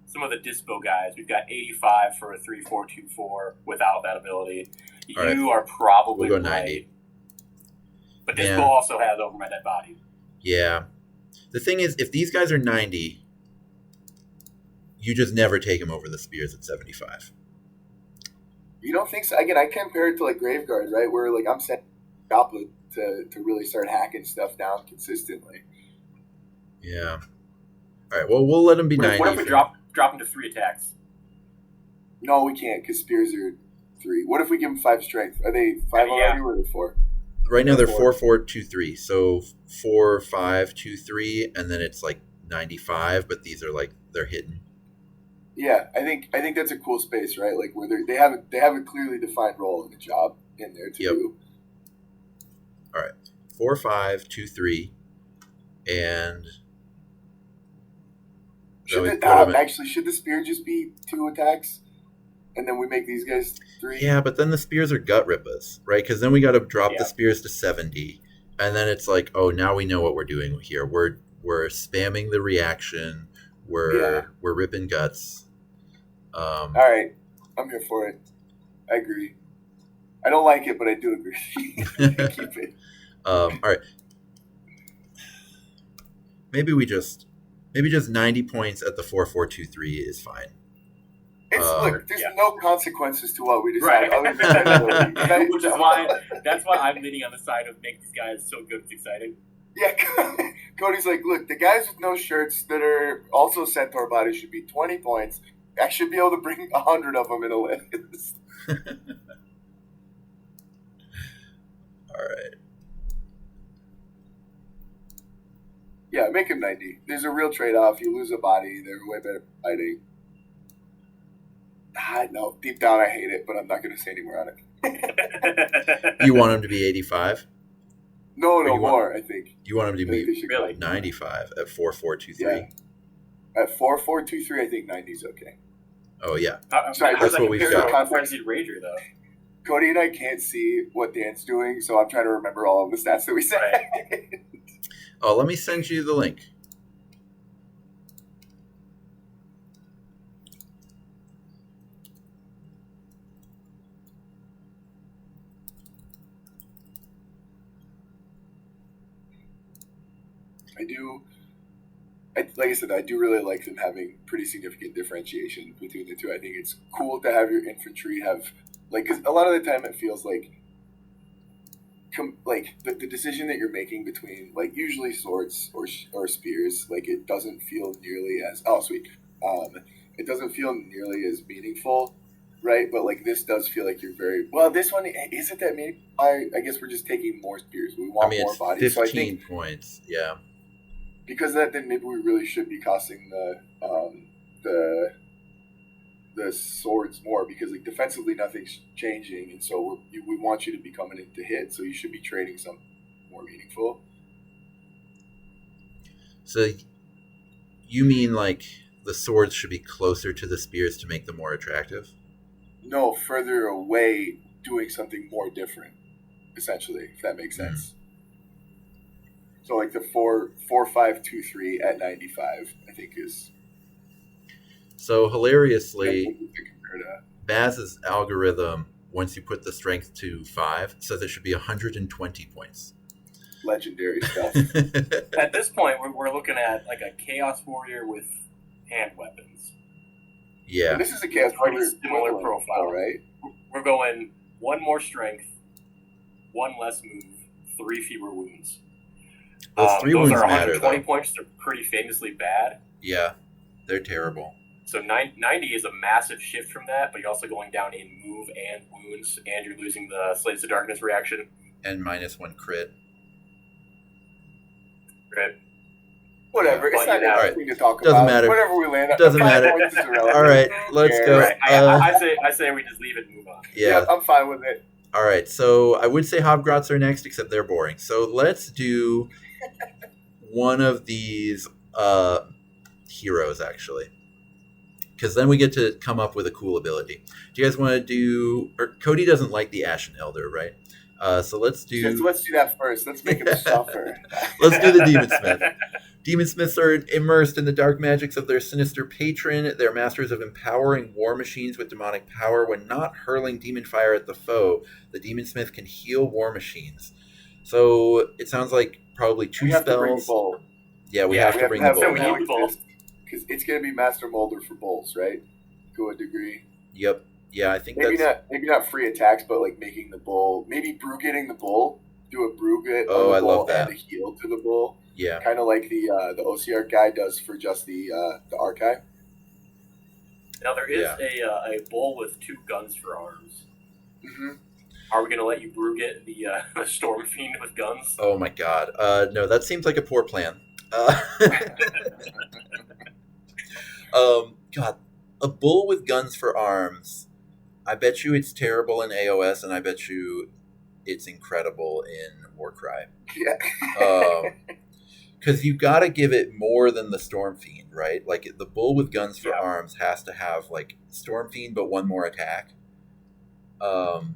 some of the Dispo guys. We've got 85 for a 3-4-2-4 without that ability. You are probably we'll go right. 90. But Dispo also has over my dead body. Yeah. The thing is, if these guys are 90, you just never take them over the spears at 75. You don't think so? Again, I compare it to like Graveguard, right? Where like I'm setting Goblet to really start hacking stuff down consistently. Yeah. All right. Well, we'll let them be 90. What if we drop them to 3 attacks? No, we can't, because spears are 3. What if we give them 5 strength? Are they 5 already, or are they 4? Right now they're 4-4-2-3. So 4-5-2-3, and then it's like 95. But these are like they're hidden. Yeah, I think that's a cool space, right? Like where they have a clearly defined role in the job in there too. All right, 4-5-2-3, and should the spear just be 2 attacks? and then we make these guys 3. Yeah, but then the spears are gut rippas, right? Because then we got to drop Yeah. the spears to 70, and then it's like, oh, now we know what we're doing here. We're spamming the reaction. We're ripping guts. All right, I'm here for it. I agree. I don't like it, but I do agree. Keep it. All right. Maybe just 90 points at the 4-4-2-3 is fine. Look, there's no consequences to what we decide. Right. Which is why I'm leaning on the side of make these guys so good it's exciting. Yeah, Cody's like, look, the guys with no shirts that are also centaur bodies should be 20 points. I should be able to bring 100 of them in a list. All right. Yeah, make him 90. There's a real trade-off. You lose a body, they're way better fighting. No, deep down I hate it, but I'm not going to say any more on it. You want him to be 85? No, more, I think. You want him to be really 95 at 4-4-2-3? Yeah. At 4-4-2-3, I think 90 is okay. Oh, yeah. Sorry, that's what we've got. Frenzied Rager, though. Cody and I can't see what Dan's doing, so I'm trying to remember all of the stats that we said. Right. Oh, let me send you the link. Like I said, I do really like them having pretty significant differentiation between the two. I think it's cool to have your infantry have, like, because a lot of the time it feels like the decision that you're making between, like, usually swords or spears, like, it doesn't feel nearly as, it doesn't feel nearly as meaningful, right? But, like, this does feel like you're very, well, this one, isn't that meaningful? I guess we're just taking more spears. We want more bodies. 15 so I think, points, yeah. because of that, then maybe we really should be costing the swords more, because, like, defensively nothing's changing, and so we want you to be coming in to hit, so you should be trading something more meaningful. So you mean, like, the swords should be closer to the spears to make them more attractive? No, further away, doing something more different, essentially, if that makes sense. So, like, the 4-5-2-3 at 95, I think is. So hilariously, Baz's algorithm, once you put the strength to 5, says it should be 120 points. Legendary stuff. At this point, we're looking at, like, a Chaos Warrior with hand weapons. Yeah. And this is a Chaos Warrior similar profile, right? We're going 1 more strength, 1 less move, 3 fewer wounds. Those 3 wounds are matter, 120 though. points. They're pretty famously bad. Yeah, they're terrible. So 90 is a massive shift from that, but you're also going down in move and wounds, and you're losing the Slaves to Darkness reaction. And -1 crit. Right. Whatever. Yeah, it's not interesting to talk Doesn't about. matter. Whatever we land on. Doesn't matter. All right, let's go. Right. I say we just leave it and move on. Yeah, I'm fine with it. All right, so I would say Hobgrots are next, except they're boring. So let's do one of these heroes, actually. Because then we get to come up with a cool ability. Do you guys want to do... Or Cody doesn't like the Ashen Elder, right? So let's do... So let's do that first. Let's make him suffer. Let's do the Demon Smith. Demon Smiths are immersed in the dark magics of their sinister patron. They're masters of empowering war machines with demonic power. When not hurling demon fire at the foe, the Demon Smith can heal war machines. So it sounds like probably 2 spells. To bring bowl. Yeah, we have to bring the bowl. We need the bowl. Because it's going to be Master Molder for bowls, right? To a degree. Yep. Yeah, I think maybe that's... maybe not free attacks, but like making the bowl. Maybe brew getting the bowl. Do a brew get Oh, on I the bowl love that. and a heal to the bowl. Yeah. Kind of like the OCR guy does for just the archive. Now there is a bowl with 2 guns for arms. Mm-hmm. Are we going to let you brew get the Storm Fiend with guns? Oh my god. No, that seems like a poor plan. God, a bull with guns for arms. I bet you it's terrible in AOS, and I bet you it's incredible in Warcry. Yeah. because you got to give it more than the Storm Fiend, right? Like the bull with guns for Yeah. arms has to have like Storm Fiend, but one more attack. God,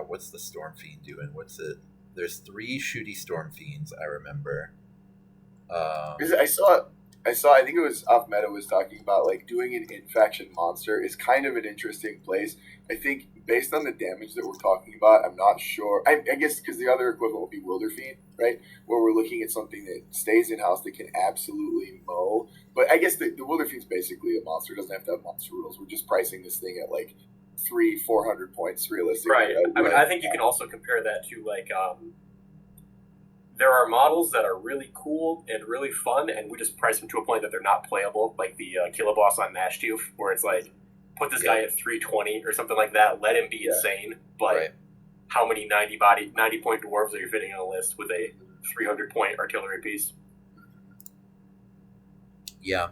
what's the Storm Fiend doing? What's it? There's 3 shooty Storm Fiends, I remember. I saw. I think it was Off Meta was talking about like doing an in-faction monster is kind of an interesting place. I think based on the damage that we're talking about, I'm not sure. I guess because the other equivalent would be Wilder Fiend, right? Where we're looking at something that stays in-house that can absolutely mow. But I guess the Wilder Fiend's basically a monster. It doesn't have to have monster rules. We're just pricing this thing at like 300-400 points realistically. Right. I mean, I think you can also compare that to like there are models that are really cool and really fun, and we just price them to a point that they're not playable, like the Killer Boss on Nashtooth, where it's like, put this guy at 320 or something like that, let him be insane, but how many 90-point dwarves are you fitting on a list with a 300-point artillery piece? Yeah.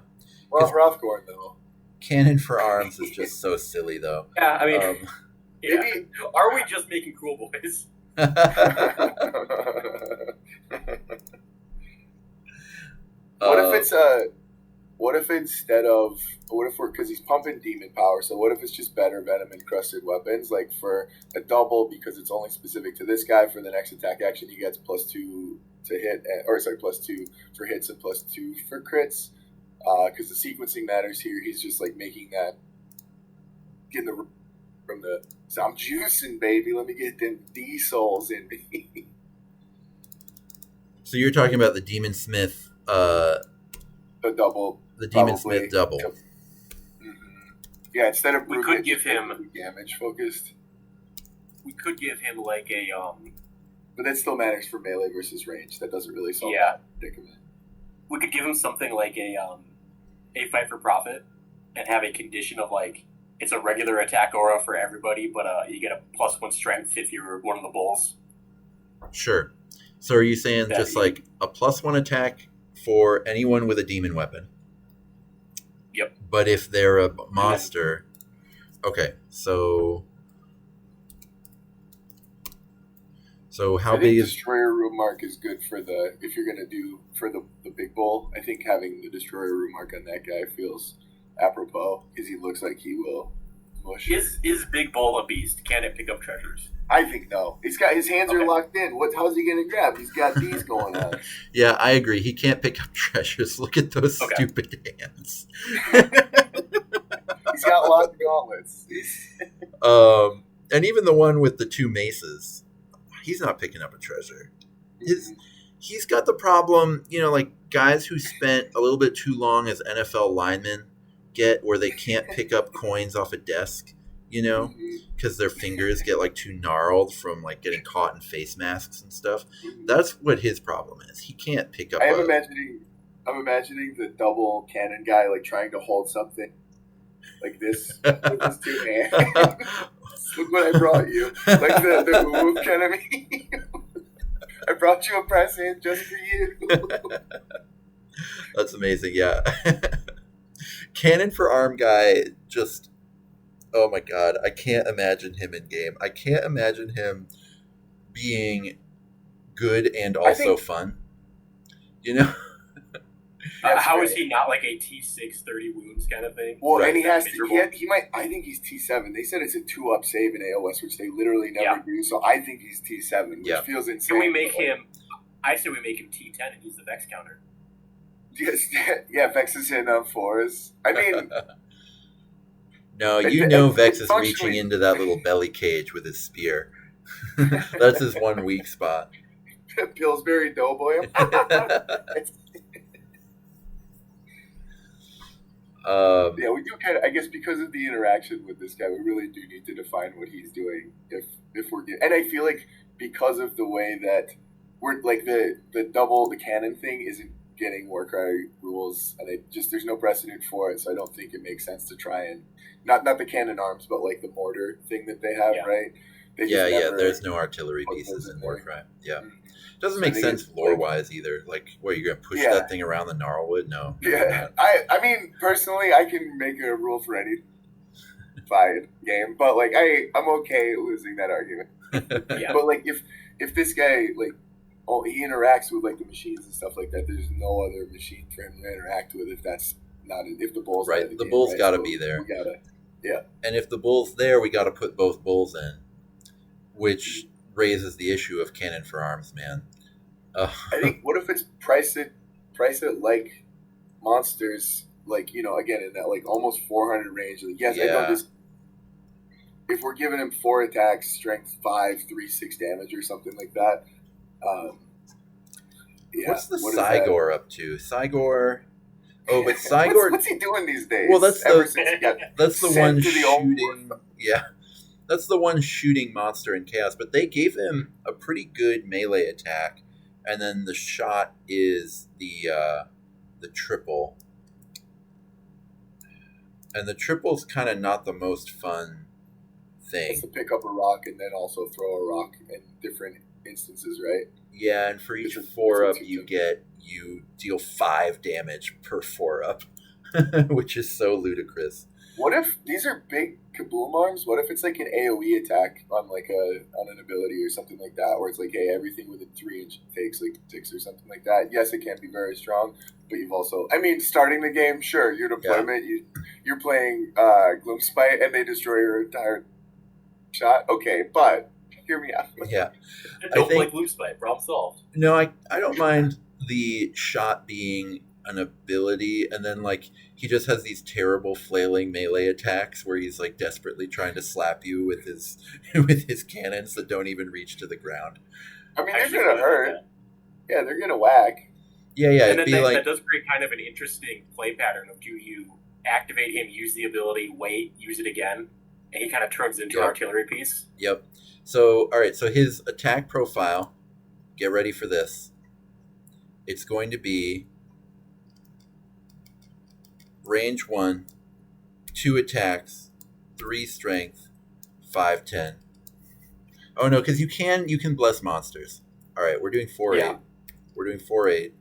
Well, Rothgorn, though. Cannon for arms is just so silly, though. Yeah, I mean, maybe, are we just making cool boys? What if instead of because he's pumping demon power, so what if it's just better venom encrusted weapons, like for a double because it's only specific to this guy. For the next attack action he gets +2 to hit, +2 for hits and +2 for crits, because the sequencing matters here. He's just like making that, getting the from the, so I'm juicing, baby, let me get them D souls in me. So you're talking about the Demon Smith, the double. The Demon Smith double. Mm-hmm. Yeah, instead of we could give him damage focused. We could give him like a but that still matters for melee versus range. That doesn't really solve that predicament. We could give him something like a fight for profit, and have a condition of like it's a regular attack aura for everybody, but you get a +1 strength if you're one of the bulls. Sure. So are you saying just like a +1 attack for anyone with a demon weapon? Yep. But if they're a monster, okay. So how big is Destroyer Room Mark is good for the, if you're gonna do for the big bull. I think having the Destroyer Room Mark on that guy feels apropos because he looks like he will mush. Is Big Bull a beast? Can it pick up treasures? I think no. He's got his hands are locked in. How's he gonna grab? He's got these going on. Yeah, I agree. He can't pick up treasures. Look at those stupid hands. He's got locked gauntlets. And even the one with the 2 maces, he's not picking up a treasure. He's got the problem, like guys who spent a little bit too long as NFL linemen get, where they can't pick up coins off a desk, because their fingers get like too gnarled from like getting caught in face masks and stuff. That's what his problem is. He can't pick up. I'm imagining the double cannon guy like trying to hold something like this with his 2 hands. Look what I brought you, like the move kind of me. I brought you a present just for you. That's amazing. Yeah. Cannon for arm guy, just, oh my god, I can't imagine him in game. I can't imagine him being good and also fun. How is he not like a T6 30 wounds kind of thing? Well, and he has to. He might. I think he's T7. They said it's a 2-up save in AOS, which they literally never do. So I think he's T7, which feels insane. Can we make him? I say we make him T10 and use the Vex counter. Yes, yeah, Vex is hitting on 4s. I mean, no, Vex is reaching into that little belly cage with his spear. That's his one weak spot. Pillsbury Doughboy. We do kind of. I guess because of the interaction with this guy, we really do need to define what he's doing. If we're getting, and I feel like because of the way that we're like the cannon thing isn't getting Warcry rules, and there's no precedent for it, so I don't think it makes sense to try and not the cannon arms, but like the mortar thing that they have, right? There's no artillery pieces in Warcry. Yeah. Doesn't make sense lore-wise either. Like, what, you're going to push that thing around the Gnarlwood? No. Yeah. I mean, personally, I can make a rule for any fight game, but, like, I'm okay losing that argument. But, like, if this guy, like, he interacts with like the machines and stuff like that. There's no other machine for him to interact with if that's not if the bull's Right, not in the game, bull's right? got to So be there. We gotta, yeah. And if the bull's there, we got to put both bulls in, which raises the issue of cannon for arms, man. I think what if it's price it like monsters, like again in that like almost 400 range. Like, yes, I know this. If we're giving him 4 attacks, strength 5, 3, 6 damage or something like that. Yeah. What's the Cygor up to? Cygor. Oh, but Cygor. what's he doing these days? Well, that's the one to the shooting. Yeah, that's the one shooting monster in Chaos. But they gave him a pretty good melee attack, and then the shot is the triple, and the triple's kind of not the most fun thing. It's to pick up a rock and then also throw a rock in different instances, right? Yeah, and for each 4-up you deal 5 damage per 4-up, which is so ludicrous. What if these are big kaboom arms? What if it's like an AoE attack on on an ability or something like that, where it's like, hey, everything within 3 inch takes like 6 or something like that? Yes, it can be very strong, but you've also, starting the game, sure, your deployment, you're playing Gloomspite and they destroy your entire shot. Okay, but hear me out. Yeah. Don't play Gloomspite. Problem solved. No, I don't mind the shot being an ability, and then like he just has these terrible flailing melee attacks where he's like desperately trying to slap you with his cannons that don't even reach to the ground. I mean, they're gonna hurt. Yeah, they're gonna whack. Yeah, and then that does create kind of an interesting play pattern of, do you activate him, use the ability, wait, use it again, and he kind of turns into an artillery piece. Yep. So, all right, so his attack profile, get ready for this. It's going to be range 1, 2 attacks, 3 strength, 5/10. Oh no, because you can bless monsters. All right, we're doing 4/8. Yeah. We're doing 4/8.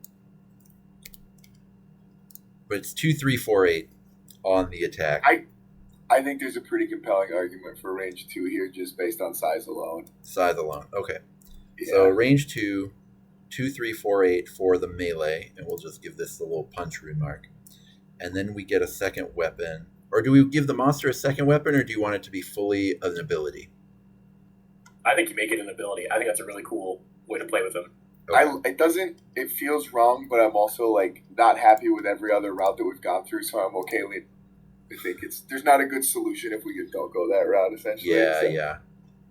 But it's 2/3/4/8 on the attack. I think there's a pretty compelling argument for range 2 here, just based on size alone. Size alone, okay. Yeah. So range 2, 2/3/4/8 for the melee, and we'll just give this the little punch rune mark. And then we get a second weapon. Or do we give the monster a second weapon, or do you want it to be fully an ability? I think you make it an ability. I think that's a really cool way to play with him. Okay. It feels wrong, but I'm also like not happy with every other route that we've gone through, so I'm okay with. I think there's not a good solution if we don't go that route, essentially. Yeah.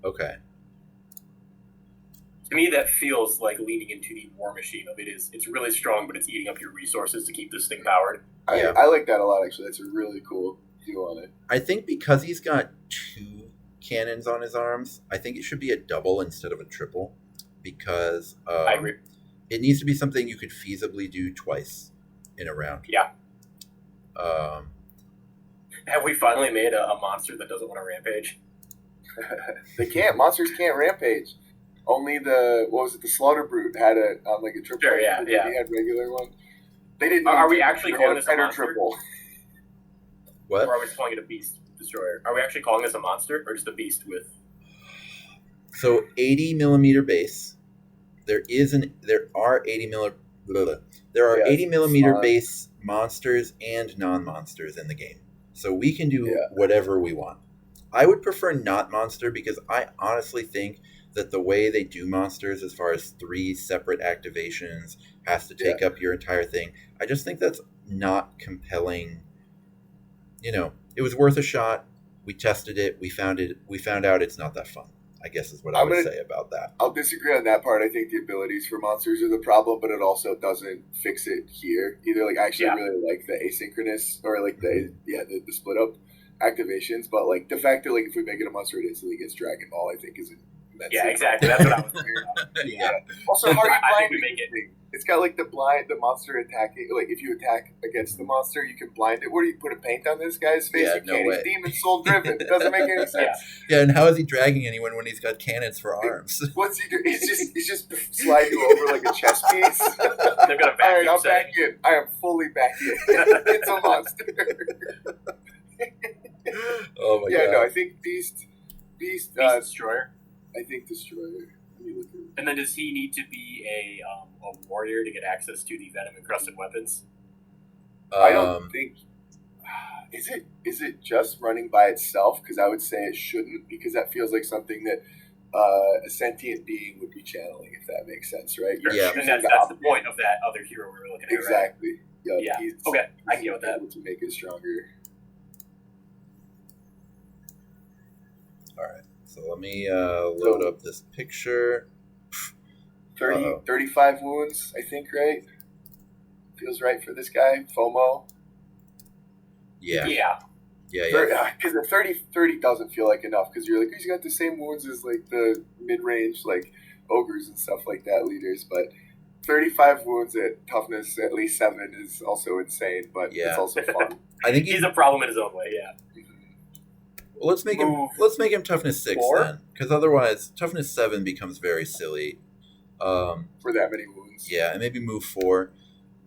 Okay. To me, that feels like leaning into the war machine of it's really strong, but it's eating up your resources to keep this thing powered. I like that a lot, actually. That's a really cool view on it. I think because he's got 2 cannons on his arms, I think it should be a double instead of a triple, because I agree. It needs to be something you could feasibly do twice in a round. Yeah. Have we finally made a monster that doesn't want to rampage? They can't. Monsters can't rampage. Only the Slaughter Brute had like a triple. Sure, yeah. He had regular one. They didn't. Are we actually calling this a monster? Triple? What? Or are we just calling it a beast destroyer? Are we actually calling this a monster or just a beast with? So 80 millimeter base. There are 80 millimeter base monsters and non-monsters in the game. So we can do whatever we want. I would prefer not monster, because I honestly think that the way they do monsters, as far as 3 separate activations, has to take up your entire thing. I just think that's not compelling. It was worth a shot. We tested it. We found out it's not that fun, I guess is what I would say about that. I'll disagree on that part. I think the abilities for monsters are the problem, but it also doesn't fix it here either. Like, I actually really like the asynchronous, or like the split up activations, but like the fact that like if we make it a monster, it instantly gets Dragon Ball, I think is immense. Yeah, exactly. That's what I was worried about. Yeah. Also, how do you I think we make it. It's got like the monster attacking. Like if you attack against the monster, you can blind it. Where do you put a paint on this guy's face? Yeah, you no can't. way. He's demon soul driven. It doesn't make any sense. Yeah, and how is he dragging anyone when he's got cannons for arms? What's he doing? He's just sliding you over like a chess piece. They're gonna back All right, I'm back back in. I am fully back in. It's a monster. Oh my god. Yeah, no, I think Beast Destroyer. I think Destroyer. And then does he need to be a warrior to get access to the venom encrusted weapons? I don't think. Is it just running by itself? Because I would say it shouldn't, because that feels like something that a sentient being would be channeling, if that makes sense, right? You're Yeah. And choosing that's the point of that other hero we were looking at. exactly. Right? Yeah. Okay, I can get with that. Able to make it stronger. All right. So let me load up this picture. 35 wounds, I think, right? Feels right for this guy, FOMO. Yeah. Yeah. Because the 30 doesn't feel like enough, because you're like, he's got the same wounds as like the mid-range like ogres and stuff like that leaders, but 35 wounds at toughness at least 7 is also insane, but Yeah. it's also fun. I think He's a problem in his own way. Yeah. well, let's make him toughness 6 4? then, because otherwise toughness 7 becomes very silly. For that many wounds. Yeah, and maybe move 4.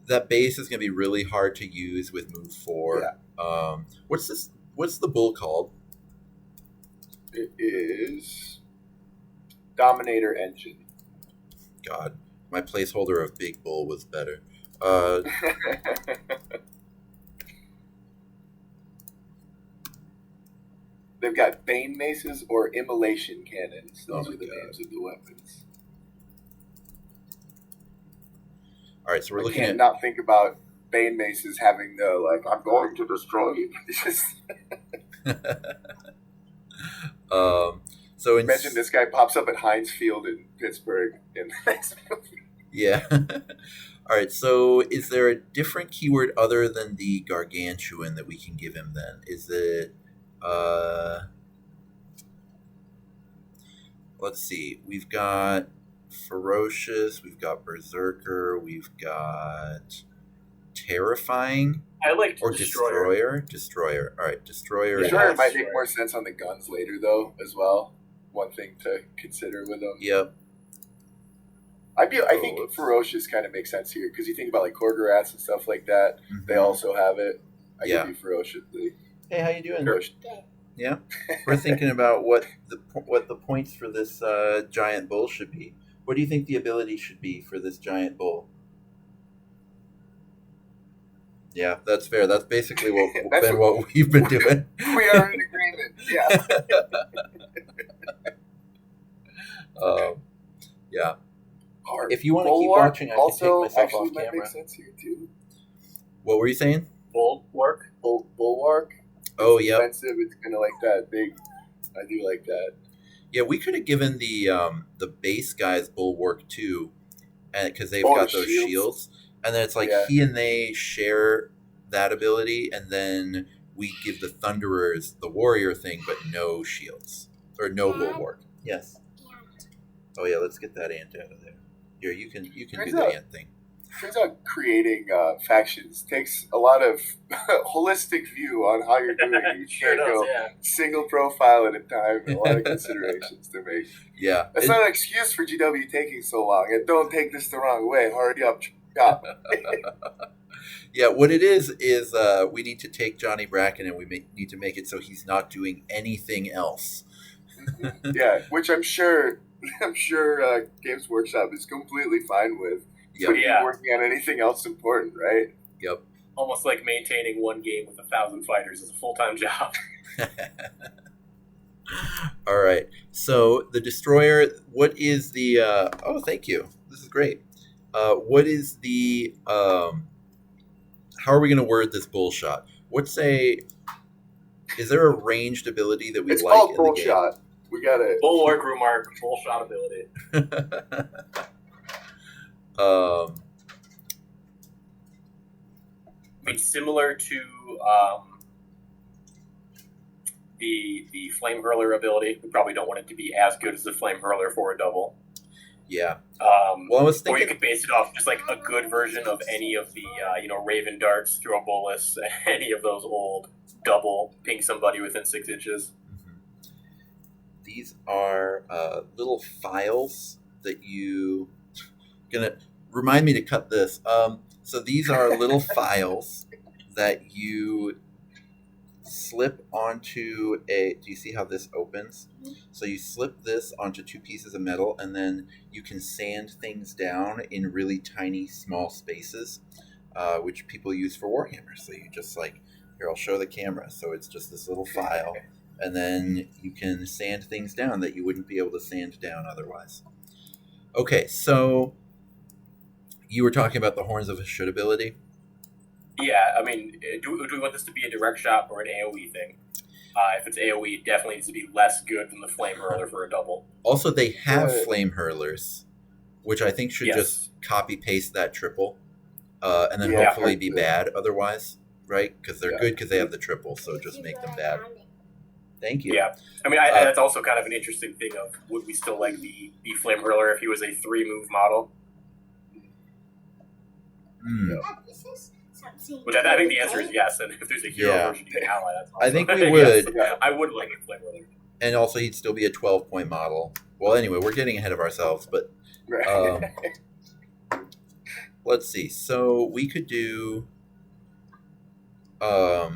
That base is going to be really hard to use with move 4. Yeah. What's this? What's the bull called? It is Dominator Engine. God, my placeholder of Big Bull was better. They've got Bane Maces or Immolation Cannons. Those Oh are the God. names of the weapons. All right, so we're I looking can't at not think about Bane Maces having the, like, I'm going to destroy you. It's just... so Imagine this guy pops up at Heinz Field in Pittsburgh in the next movie. Yeah. All right. So, is there a different keyword other than the gargantuan that we can give him? Then is it? Let's see. We've got ferocious. We've got berserker. We've got terrifying. I like Or destroyer. Destroyer. All right. Destroyer. Yeah. Destroyer might make more sense on the guns later, though, as well. One thing to consider with them. Yep. I think ferocious kind of makes sense here, because you think about like Korgorats and stuff like that. Mhm. They also have it. I Yeah. could be ferociously. Hey, how you doing? Ferocious. Yeah. We're thinking about what the points for this giant bull should be. What do you think the ability should be for this giant bull? Yeah, that's fair. That's basically what we've been doing. We are in agreement. Yeah. Yeah. Or If you want to keep Bulwark watching, I can also take myself actually off might camera. make sense here too. What were you saying? Bulwark. Bulwark. Oh, It's yeah. expensive. It's kind of like that big. I do like that. Yeah, we could have given the base guys bulwark too, and because they've Oh, got the those shields. shields, and then it's like Yeah. he and they share that ability, and then we give the Thunderers the warrior thing, but no shields or no bulwark. Yes. Oh yeah, let's get that ant out of there. Here, you can do Turns the out- ant thing. Turns out creating factions takes a lot of holistic view on how you're doing it. You Sure can't does. go Yeah. single profile at a time. A lot of considerations to make. Yeah. That's not an excuse for GW taking so long. And don't take this the wrong way. Hurry up, chop. Yeah, what it is we need to take Johnny Bracken and we need to make it so he's not doing anything else. Yeah, which I'm sure Games Workshop is completely fine with. Yep. But Yeah. working on anything else important, right? Yep. Almost like maintaining one game with 1,000 fighters is a full-time job. All right. So the destroyer. What is the? Oh, thank you. This is great. What is the? How are we going to word this bull shot? What's a? Is there a ranged ability that we It's like called in Bull the Shot. We got it. Bulwark, Rumark, full shot ability. game? I mean, similar to the flame hurler ability. We probably don't want it to be as good as the flame hurler for a double. Yeah. Well, I was Or you thinking. could base it off just like a good version of any of the Raven darts, throw a bolus, any of those old double ping somebody within 6 inches. These are little files that you gonna remind me to cut this. So these are little files that you slip onto a. Do you see how this opens? So you slip this onto 2 pieces of metal, and then you can sand things down in really tiny, small spaces, which people use for Warhammer. So you just here, I'll show the camera. So it's just this little file, and then you can sand things down that you wouldn't be able to sand down otherwise. Okay, so you were talking about the Horns of Hashut ability. Yeah, I mean, do we want this to be a direct shot or an AoE thing? If it's AoE, it definitely needs to be less good than the Flame Hurler for a double. Also, they have Flame Hurlers, which I think should Yes. just copy-paste that triple, and then hopefully be bad otherwise, right? Because they're good because they have the triple, so just make them bad. Thank you. Yeah, I mean, that's also kind of an interesting thing of, would we still like the Flame Hurler if he was a 3-move model? Which I think the answer is yes, and if there's a hero version you can ally, that's awesome. I think we would. Yes, I would like a Flame Hurler. And also, he'd still be a 12-point model. Well, anyway, we're getting ahead of ourselves, but let's see. So we could do the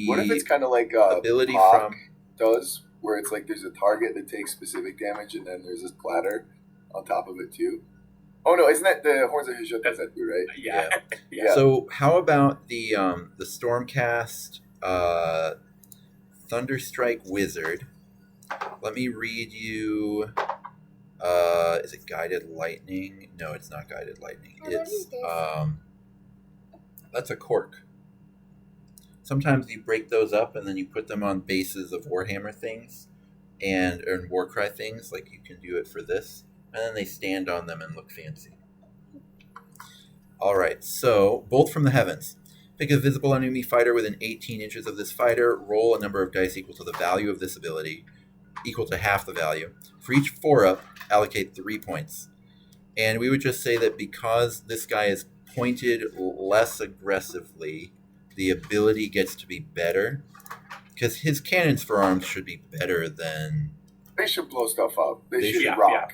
what if it's kind of like ability Hawk from does, where it's like there's a target that takes specific damage, and then there's this platter on top of it too. Oh no, isn't that the Horns of Hashut does that too, right? Yeah. Yeah. So how about the Stormcast Thunderstrike Wizard? Let me read you. Is it Guided Lightning? No, it's not Guided Lightning. It's that's a cork. Sometimes you break those up and then you put them on bases of Warhammer things and Warcry things. Like you can do it for this, and then they stand on them and look fancy. All right, so Bolt from the Heavens. Pick a visible enemy fighter within 18 inches of this fighter. Roll a number of dice equal to the value of this ability, equal to half the value. For each 4-up, allocate 3 points. And we would just say that because this guy is pointed less aggressively, the ability gets to be better. Because his cannons for arms should be better than... They should blow stuff up. They should yeah, rock. yeah.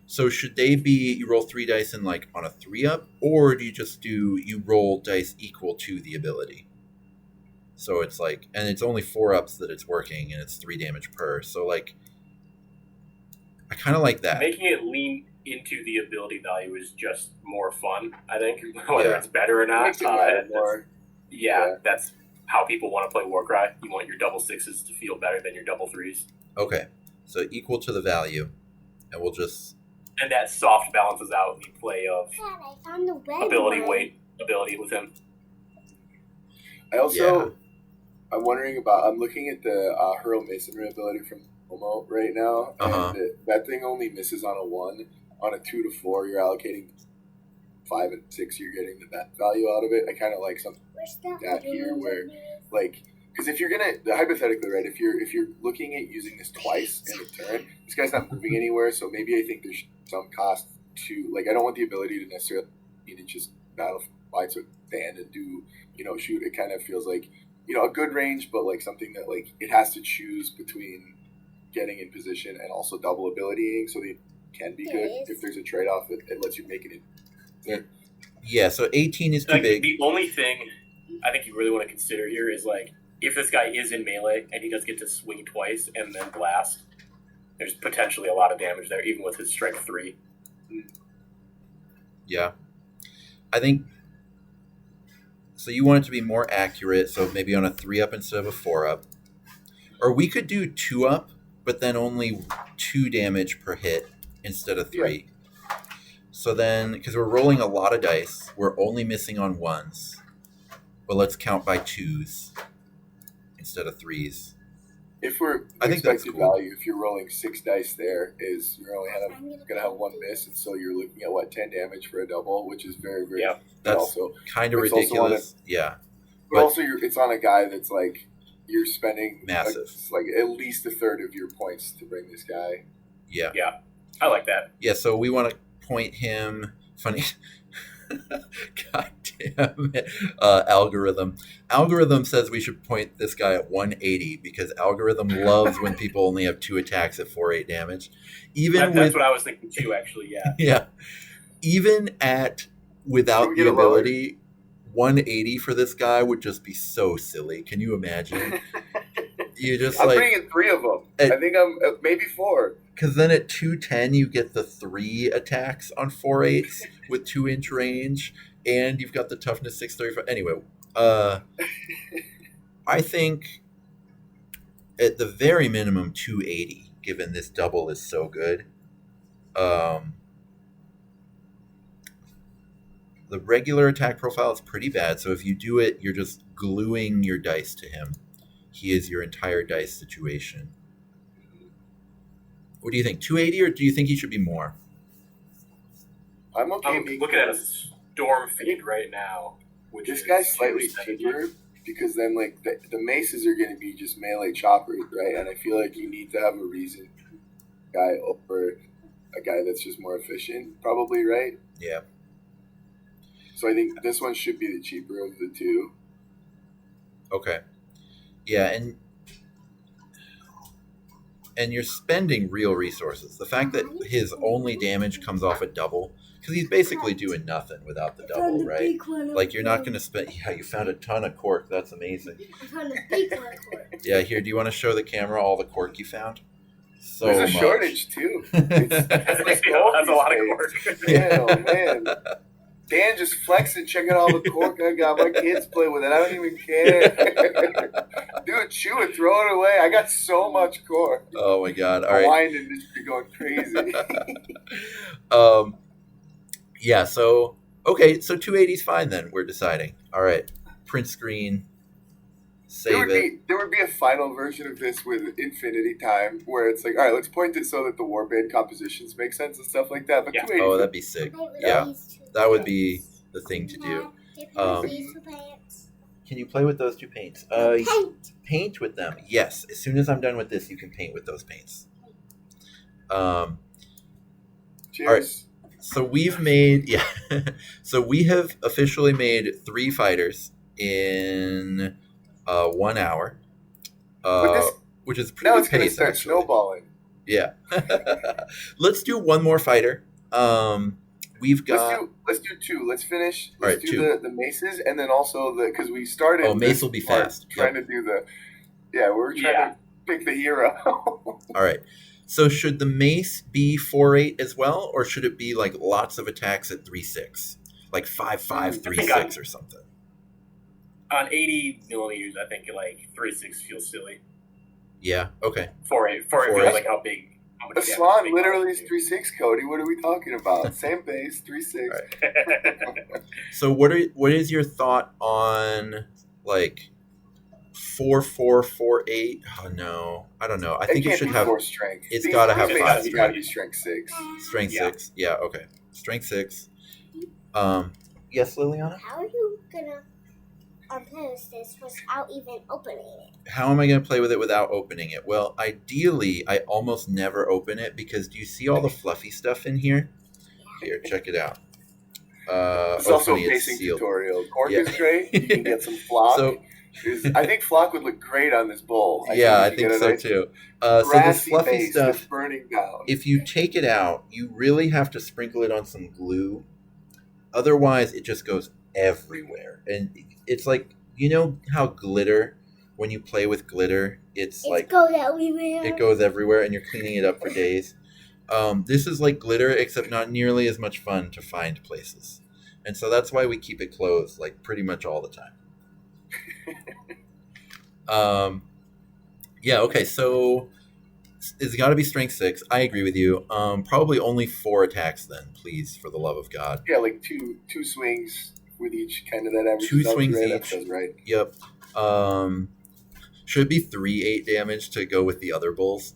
So should they be, you roll 3 dice and on a 3-up, or do you just you roll dice equal to the ability? So it's and it's only 4-ups that it's working, and it's 3 damage per. So I kind of like that. Making it lean into the ability value is just more fun, I think. Whether it's better or not. Makes it matter more. Yeah, that's how people want to play Warcry. You want your double 6s to feel better than your double 3s. Okay, so equal to the value, and we'll just... And that soft balances out the play of Dad, I found the red ability one. ability with him. I also, I'm looking at the Hurl Masonry ability from Homo right now, and that thing only misses on a 1. On a 2 to 4, you're allocating 5 and 6, you're getting the net value out of it. I kind of like something like that here, where, because if you're gonna, hypothetically, right, if you're looking at using this twice in a turn, this guy's not moving anywhere, so maybe I think there's some cost to, I don't want the ability to necessarily need to just battle fight to stand and do, shoot. It kind of feels like, a good range, but something that it has to choose between getting in position and also double abilitying, so it can be good. If there's a trade-off, it lets you make it in. Yeah, so 18 is too big. The only thing I think you really want to consider here is if this guy is in melee and he does get to swing twice and then blast, there's potentially a lot of damage there, even with his strength 3. Yeah. I think... So you want it to be more accurate, so maybe on a 3-up instead of a 4-up. Or we could do 2-up, but then only 2 damage per hit instead of 3. Yeah. So then, because we're rolling a lot of dice, we're only missing on 1s. But let's count by 2s instead of 3s. If we're expected value, if you're rolling 6 dice there, is you're only going to have 1 miss, and so you're looking at 10 damage for a double, which is very, very. Yeah, that's also kind of ridiculous. But also, it's on a guy that's you're spending massive, at least a third of your points to bring this guy. Yeah, I like that. Yeah, so we want to point him. Funny. God damn it. Algorithm says we should point this guy at 180 because Algorithm loves when people only have 2 attacks at 4-8 damage. That's what I was thinking too, actually, yeah. Yeah. Even without the ability, 180 for this guy would just be so silly. Can you imagine? You just I'm like bringing 3 of them. I think I'm maybe 4. because then at 210 you get the 3 attacks on 4/8 with 2-inch range, and you've got the toughness 635. Anyway, I think at the very minimum 280, given this double is so good. The regular attack profile is pretty bad, so if you do it, you're just gluing your dice to him. He is your entire dice situation. What do you think? 280, or do you think he should be more? I'm okay. I'm looking at a storm feed right now. Which This is guy's slightly 270. cheaper because then like the maces are going to be just melee choppers, right? And I feel like you need to have a reason guy over a guy that's just more efficient, probably, right? Yeah. So I think this one should be the cheaper of the 2. Okay. Yeah, and you're spending real resources. The fact that his only damage comes off a double, because he's basically doing nothing without the double, right? Like, you're not going to spend... Yeah, you found a ton of cork. That's amazing. I found a big one of cork. Yeah, here, do you want to show the camera all the cork you found? So There's a much. shortage too. That's a lot of cork. Man, oh man. Dan just flexing, checking all the cork I got. My kids play with it. I don't even care. Dude, chew it, throw it away. I got so much cork. Oh my god! All The right. wine industry going crazy. Yeah. So okay. So 280 is fine then. We're deciding. All right. Print screen. Save it. There would be a final version of this with infinity time where it's like, all right, let's point it so that the warband compositions make sense and stuff like that. But Yeah. 280. Oh, that'd be sick. Yeah. That would be the thing to do. Can you play with those 2 paints? Paint with them. Yes. As soon as I'm done with this, you can paint with those paints. Cheers. All right. So we've made, yeah. So we have officially made 3 fighters in 1 hour, which is pretty Now good it's going to pace, start actually. snowballing. Yeah. Let's do one more fighter. We've got. Let's do 2. Let's finish. All Let's right, do 2. the maces and then also because we started. Oh, mace this will be part fast. Trying to do the. Yeah, we're trying to pick the hero. All right. So should the mace be 4/8 as well, or should it be like lots of attacks at 3/6, like 5/5, 3/6 or something? On 80 millimeters, I think like 3/6 feels silly. Yeah. Okay. 4/8 4/8. feels like how big. How much The damage Swan they literally cause. is 3/6, Cody. What are we talking about? Same base, 3/6. Right. So what is your thought on like 4/4, 4/8? Oh no, I don't know. I think it should have 4 strength. it's gotta have These 5 bases strength. gotta be strength 6. Strength Yeah. 6. Yeah. Okay. Strength 6. Yes, Liliana. How are you gonna play with this without even opening it? How am I going to play with it without opening it? Well, ideally, I almost never open it because do you see all the fluffy stuff in here? Here, check it out. It's also a funny, it's pacing sealed. tutorial. Cork Yeah. is great. You can get some flock. So I think flock would look great on this bowl. yeah, I you think get a so nice too. So this grassy fluffy base stuff, that's burning down. if you take it out, you really have to sprinkle it on some glue. Otherwise, it just goes everywhere. And it's like, you know how glitter, when you play with glitter, it's like goes everywhere. it goes everywhere and you're cleaning it up for days. This is like glitter, except not nearly as much fun to find places. And so that's why we keep it closed like pretty much all the time. Yeah, okay, so it's got to be strength 6. I agree with you. Probably only 4 attacks then, please, for the love of God. Yeah, like two swings with each kind of that average. 2 swings right? each. That right. Yep. Should be 3/8 damage to go with the other bulls.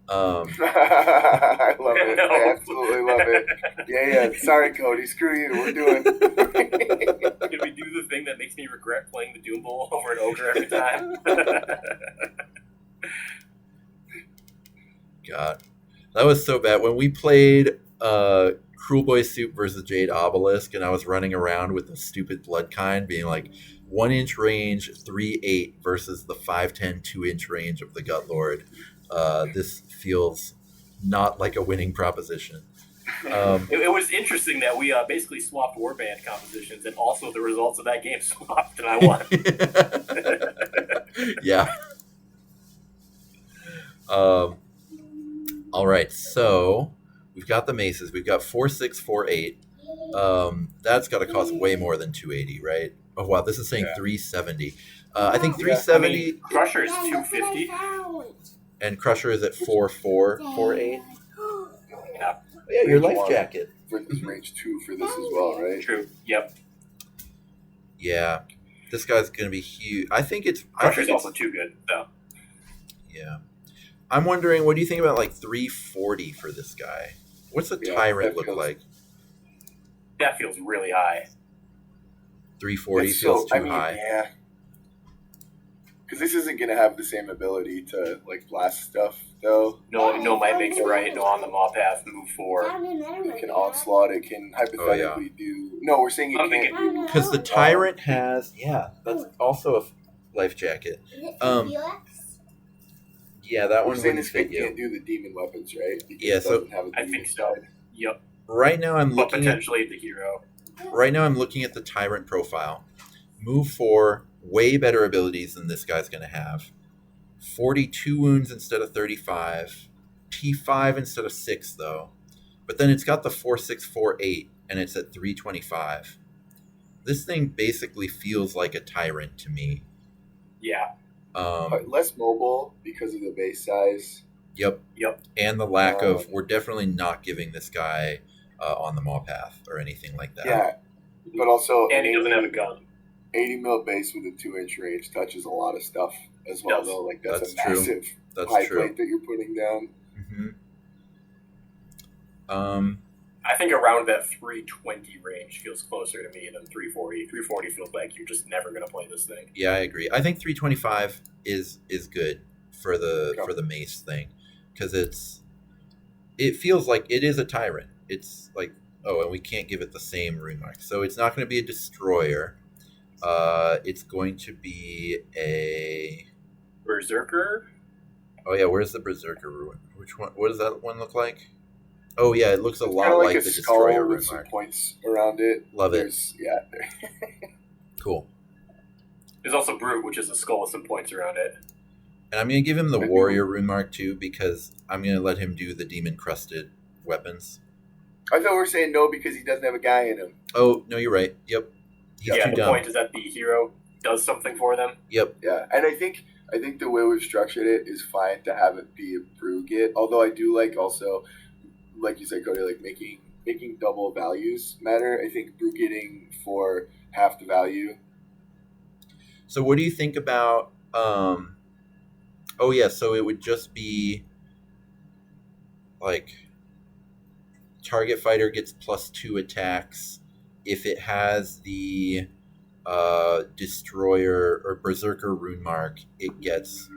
I love it. I absolutely love it. Yeah. Sorry, Cody. Screw you. We're doing. Can we do the thing that makes me regret playing the Doom Bowl over and over every time? God, that was so bad. When we played Cruel Boy Soup versus Jade Obelisk, and I was running around with the stupid blood kind, being like 1-inch range, 3/8 versus the 5'10", 2-inch range of the Gut Lord. This feels not like a winning proposition. It was interesting that we basically swapped warband compositions, and also the results of that game swapped, and I won. Yeah. All right, so we've got the maces. We've got 4, 6, 4, 8. That's got to cost way more than 280, right? Oh wow, this is saying 370. I think 370. Crusher is 250, and Crusher is at 4, 4, 4, 8. Yeah. Yeah, your life jacket. For this range 2 for this as well, right? True. Yep. Yeah, this guy's gonna be huge. I think it's. Crusher's also too good, though. Yeah, I'm wondering, what do you think about like 340 for this guy? What's the tyrant look like? That feels really high. 340 feels too high. Yeah. Because this isn't going to have the same ability to like blast stuff, though. No, my makes right. No, on the maw path, move 4. It can onslaught. It can hypothetically do. No, we're saying it can't. Because the tyrant has. Yeah, that's also a life jacket. Yeah, that one wouldn't fit you. Can't do the demon weapons, right? Because yeah, so I think so. Yep. Right now I'm but looking potentially the hero. Right now I'm looking at the tyrant profile. Move 4, way better abilities than this guy's going to have. 42 wounds instead of 35. T5 instead of 6 though. But then it's got the 4, 6, 4, 8 and it's at 325. This thing basically feels like a tyrant to me. Yeah. Less mobile because of the base size. Yep. And the lack of, we're definitely not giving this guy on the maw path or anything like that. Yeah, but also, and he doesn't have a gun. 80 mil base with a 2-inch range touches a lot of stuff as well. Though, like that's a massive high plate that you're putting down. Mm-hmm. I think around that 320 range feels closer to me than 340. 340 feels like you're just never going to play this thing. Yeah, I agree. I think 325 is good for the mace thing, because it feels like it is a tyrant. It's like, and we can't give it the same rune mark, so it's not going to be a destroyer. It's going to be a berserker. Oh yeah, where's the berserker rune? Which one? What does that one look like? Oh yeah, it looks a lot like the destroyer rune mark. Points around it. Love it. Yeah. Cool. There's also brute, which is a skull with some points around it. And I'm going to give him the warrior rune mark too, because I'm going to let him do the demon crusted weapons. I thought we were saying no because he doesn't have a guy in him. Oh no, you're right. Yep. He's too dumb. Point is that the hero does something for them. Yep. Yeah, and I think the way we've structured it is fine to have it be a brew get. Although I do like also, like you said, Cody, like making double values matter. I think brew getting for half the value. So what do you think about? So it would just be like target fighter gets +2 attacks if it has the destroyer or berserker rune mark. It gets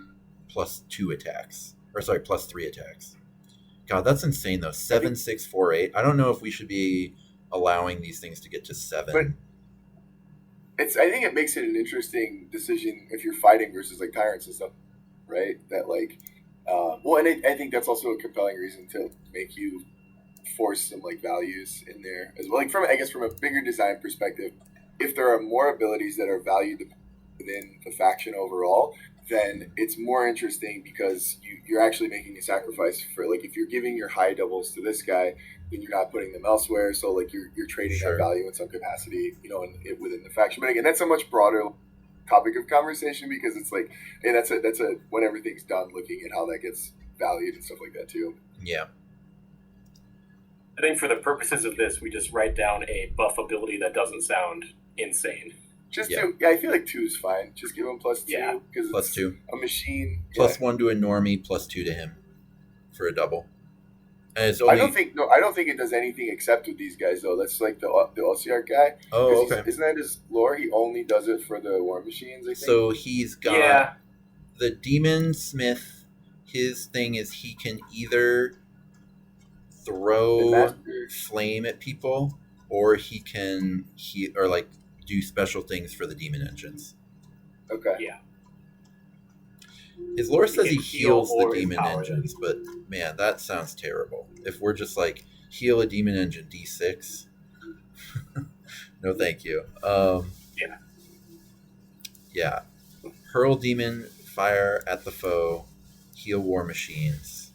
+2 attacks, or sorry, +3 attacks. God, that's insane though. 7, 6, 4, 8. I don't know if we should be allowing these things to get to 7. But I think it makes it an interesting decision if you're fighting versus like tyrants and stuff, right? That like, and I think that's also a compelling reason to make you force some like values in there as well. Like from a bigger design perspective, if there are more abilities that are valued within the faction overall, then it's more interesting because you're actually making a sacrifice for, like, if you're giving your high doubles to this guy, then you're not putting them elsewhere. So like you're trading that value in some capacity, within the faction. But again, that's a much broader topic of conversation because it's like, hey, that's a when everything's done, looking at how that gets valued and stuff like that too. Yeah. I think for the purposes of this, we just write down a buff ability that doesn't sound insane. I feel like 2 is fine. Just give him +2 because +2. A machine. +1 to a normie, +2 to him for a double. And it's only... I don't think it does anything except with these guys though. That's like the OCR guy. Oh, okay. Isn't that his lore? He only does it for the war machines, I think. So he's got the demon smith. His thing is he can either throw flame at people, or he can do special things for the demon engines. Okay. Yeah. His lore says he heals the demon engines, but man, that sounds terrible. If we're just like Heal a demon engine D6. No, thank you. Yeah. Yeah. Hurl demon fire at the foe. Heal war machines.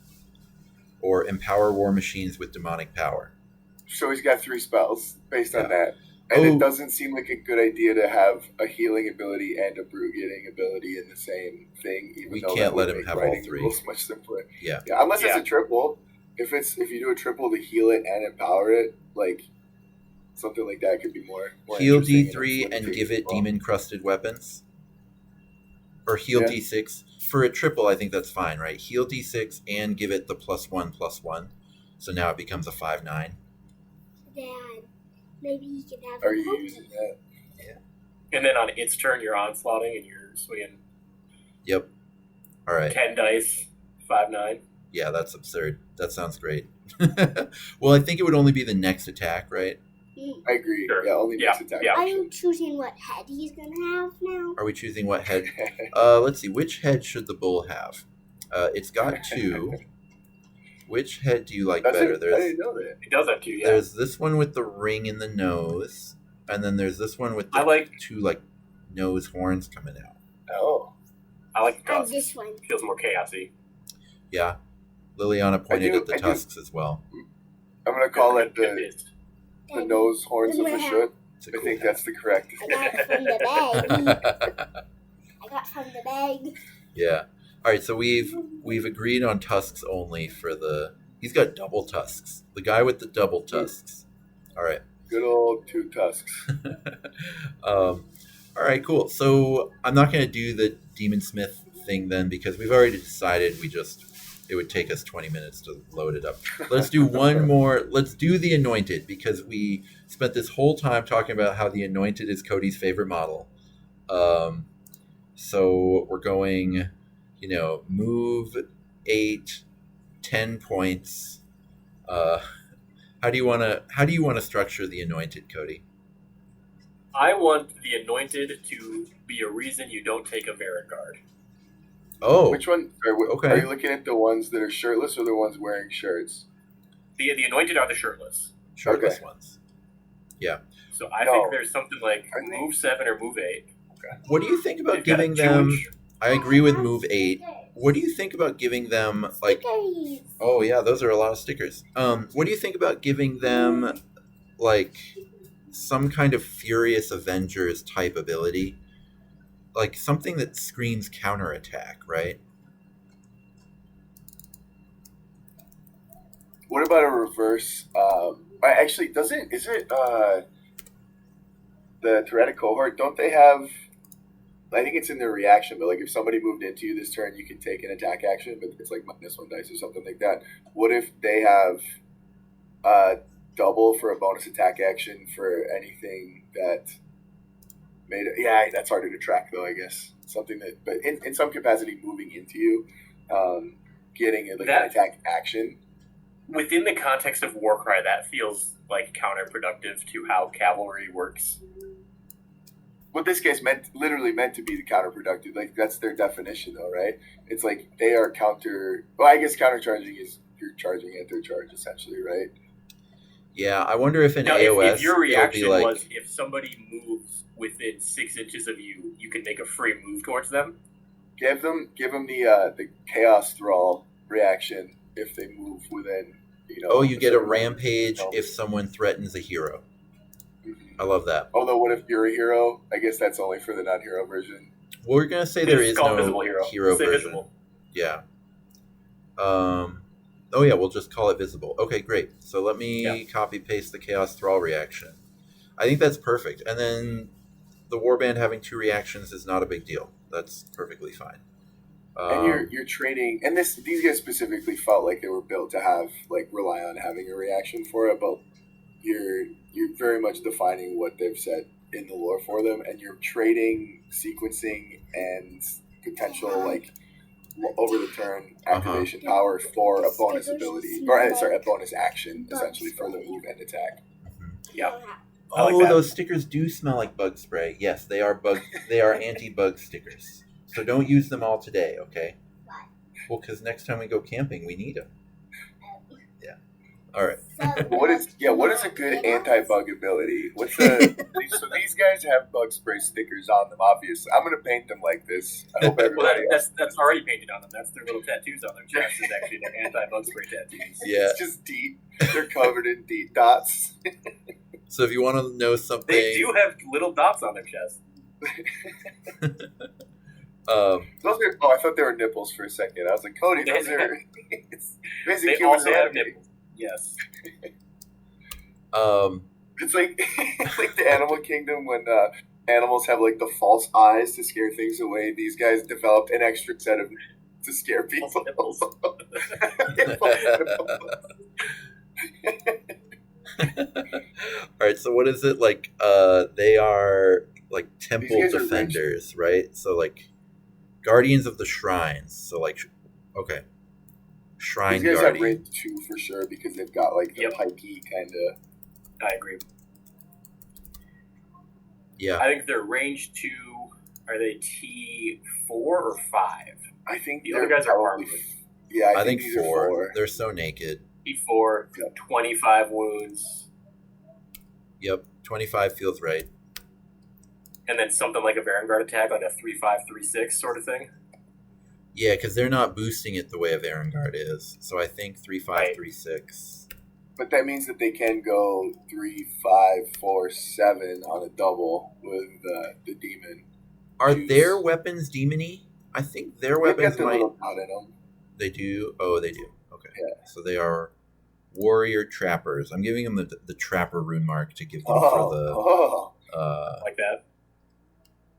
Or empower war machines with demonic power. So he's got 3 spells based on Yeah. that. And Oh. it doesn't seem like a good idea to have a healing ability and a brew getting ability in the same thing. Even We though can't that would let him make have all writing the 3. rules much simpler. Yeah. Unless it's Yeah. a triple. If you do a triple to heal it and empower it, like something like that could be more Heal interesting D3 and and give it well. demon crusted weapons. Or heal Yeah. D6. For a triple, I think that's fine, right? Heal D6 and give it the +1/+1. So now it becomes a 5/9. Dad, maybe you can have Are a you cookie. using that? And then on its turn, you're onslaughting and you're swinging Yep. All right. 10 dice, 5/9. Yeah, that's absurd. That sounds great. Well, I think it would only be the next attack, right? I agree. Sure. Yeah, only next attack. Yeah. Are you choosing what head he's gonna have now? Are we choosing what head? Let's see. Which head should the bull have? It's got 2. Which head do you like better? I didn't know that. It does have 2, yeah. There's this one with the ring in the nose, and then there's this one with the I like 2 nose horns coming out. Oh. the And tusks. this one. Feels more chaosy. Yeah. Liliana pointed I at the do. tusks as well. I'm going to call it It the is. nose horns of Then a we have- shoot. It's a I cool think head. that's the correct. I got it from the bag. I got from the bag. Yeah. All right. So we've agreed on tusks only for the. He's got double tusks. The guy with the double tusks. All right. Good old 2 tusks. All right. Cool. So I'm not going to do the Demon Smith thing then because we've already decided it would take us 20 minutes to load it up. Let's do one more. Let's do the Anointed because we spent this whole time talking about how the Anointed is Cody's favorite model. So we're going, move 8, 10 points. How do you want to structure the Anointed, Cody? I want the Anointed to be a reason you don't take a Vanguard. Oh, Which one? Okay. Are you looking at the ones that are shirtless or the ones wearing shirts? The Anointed are the shirtless. shirtless Okay. ones. Yeah. So I No. think there's something like I think- move 7 or move 8. What do you think about They've got giving a them? Jewish- I agree with move 8. What do you think about giving them Stickers. Oh yeah, those are a lot of stickers. What do you think about giving them some kind of Furious Avengers type ability? Like something that screams counterattack, right? What about a reverse? Actually, is it the Tyrannic cohort? Don't they have? I think it's in their reaction, but if somebody moved into you this turn, you can take an attack action, but it's -1 dice or something like that. What if they have double for a bonus attack action for anything that made it? Yeah, that's harder to track though, I guess. Something that, but in some capacity, moving into you, getting an attack action. Within the context of Warcry, that feels like counterproductive to how cavalry works. What this guy's literally meant to be the counterproductive. That's their definition, though, right? It's they are counter. Well, I guess countercharging is you're charging at their charge, essentially, right? Yeah, I wonder if in Now, AOS if your reaction it'll be was if somebody moves within 6 inches of you, you can make a free move towards them. Give them the chaos thrall reaction if they move within. you get a certain rampage amount. if someone threatens a hero. Mhm. I love that. Although, what if you're a hero? I guess that's only for the non-hero version. We're gonna say there It's is called no visible hero. Say version. visible. Yeah. Oh yeah, we'll just call it visible. Okay, great. So let me copy paste the Chaos Thrall reaction. I think that's perfect. And then the Warband having 2 reactions is not a big deal. That's perfectly fine. And you're trading, and these guys specifically felt like they were built to have rely on having a reaction for it, but you're very much defining what they've said in the lore for them, and you're trading sequencing and potential over the turn activation power for a bonus ability, or a bonus action essentially for the move and attack. Yeah. Oh, like that. those stickers do smell like bug spray. Yes, they are anti-bug stickers. So don't use them all today, okay? Why? Well, because next time we go camping, we need them. Yeah. All right. What is a good anti-bug ability? What's the so these guys have bug spray stickers on them. Obviously, I'm gonna paint them like this. I hope Well, everybody. that's already painted on them. That's their little tattoos on their chest. Is actually their anti-bug spray tattoos. Yeah. It's just DEET. They're covered in DEET dots. So if you want to know something, They do have little dots on their chest. Those are, I thought they were nipples for a second. I was like, Cody, those are. It's basically They also have anatomy. nipples. Yes. It's like it's like the animal kingdom when animals have like the false eyes to scare things away. These guys developed an extra set of to scare people. Nipples. All right. So what is it like? They are like temple These guys are defenders, right? So like guardians of the shrines. So like, okay, shrine These guys guardian. have range 2 for sure because they've got like the Yep. pikey kind of. I agree. Yeah. I think they're range 2. Are they T4 or 5? I think The other they're guys are probably- armed. Yeah, I think these are 4. They're so naked. T4, 25 wounds, Yep. 25 feels right. and then something like a Vanguard attack, like a 3-5-3-6 sort of thing. Yeah, because they're not boosting it the way a Varangard is. So I think 3-5-3-6. But that means that they can go 3, 5, 4, 7 on a double with the demon. Are Juice. their weapons demony? I think their They've weapons got the might. little dot in them. They do. Oh, they do. Okay. Yeah. So they are warrior trappers. I'm giving them the trapper rune mark to give them for the. Like that.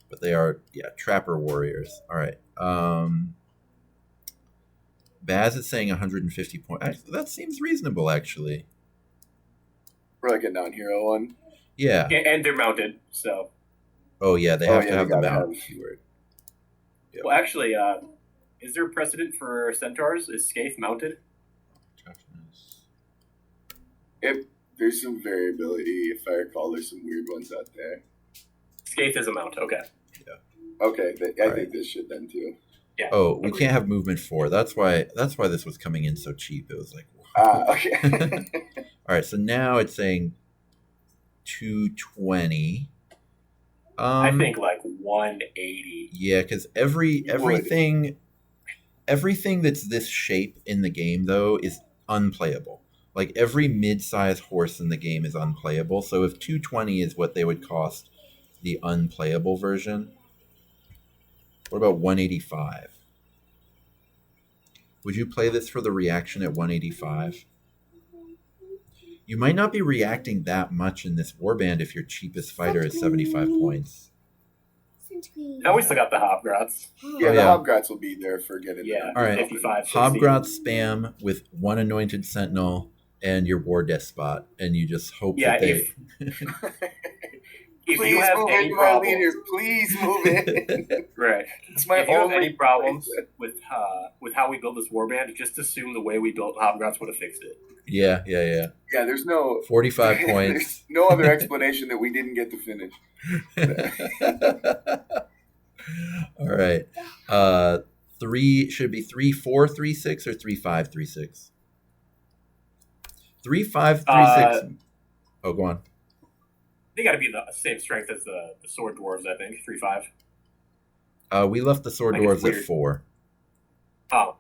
But they are trapper warriors. All right. Baz is saying 150 points. That seems reasonable, actually. For like a non-hero one. Yeah. And they're mounted, so. Oh yeah, they have to have the gotta mount have- keyword. Yep. Well, actually, is there a precedent for centaurs? Is Skaith mounted? There's some variability. If I recall, there's some weird ones out there. Skaith is a mount, okay. Okay, I Right. think this should then too. Yeah. Oh, we can't have movement 4. That's why this was coming in so cheap. It was like. Okay. All right, so now it's saying 220. I think like 180. Yeah, because everything that's this shape in the game though is unplayable. Like every mid-sized horse in the game is unplayable. So if 220 is what they would cost the unplayable version, what about 185? Would you play this for the reaction at 185? You might not be reacting that much in this warband if your cheapest fighter is 75 points. Now we still got the Hobgrots. Yeah, Oh, the yeah. Hobgrots will be there for getting Yeah. them. All right. 55, 60. Hobgrot spam with 1 anointed sentinel and your war despot, and you just hope Yeah, that they. If Please you have move any it, my problems, leader. Please move it. right? It's my If you have only any problems with how we build this warband, just assume the way we built Hobgrots would have fixed it. Yeah. Yeah, there's no 45 there's points. no other explanation that we didn't get to finish. All right. 3 should be 3-4-3-6 or 3-5-3-6. 3-5-3-6. Oh, go on. They got to be the same strength as the sword dwarves, I think. 3-5. We left the sword I think it's dwarves at weird. 4. Oh,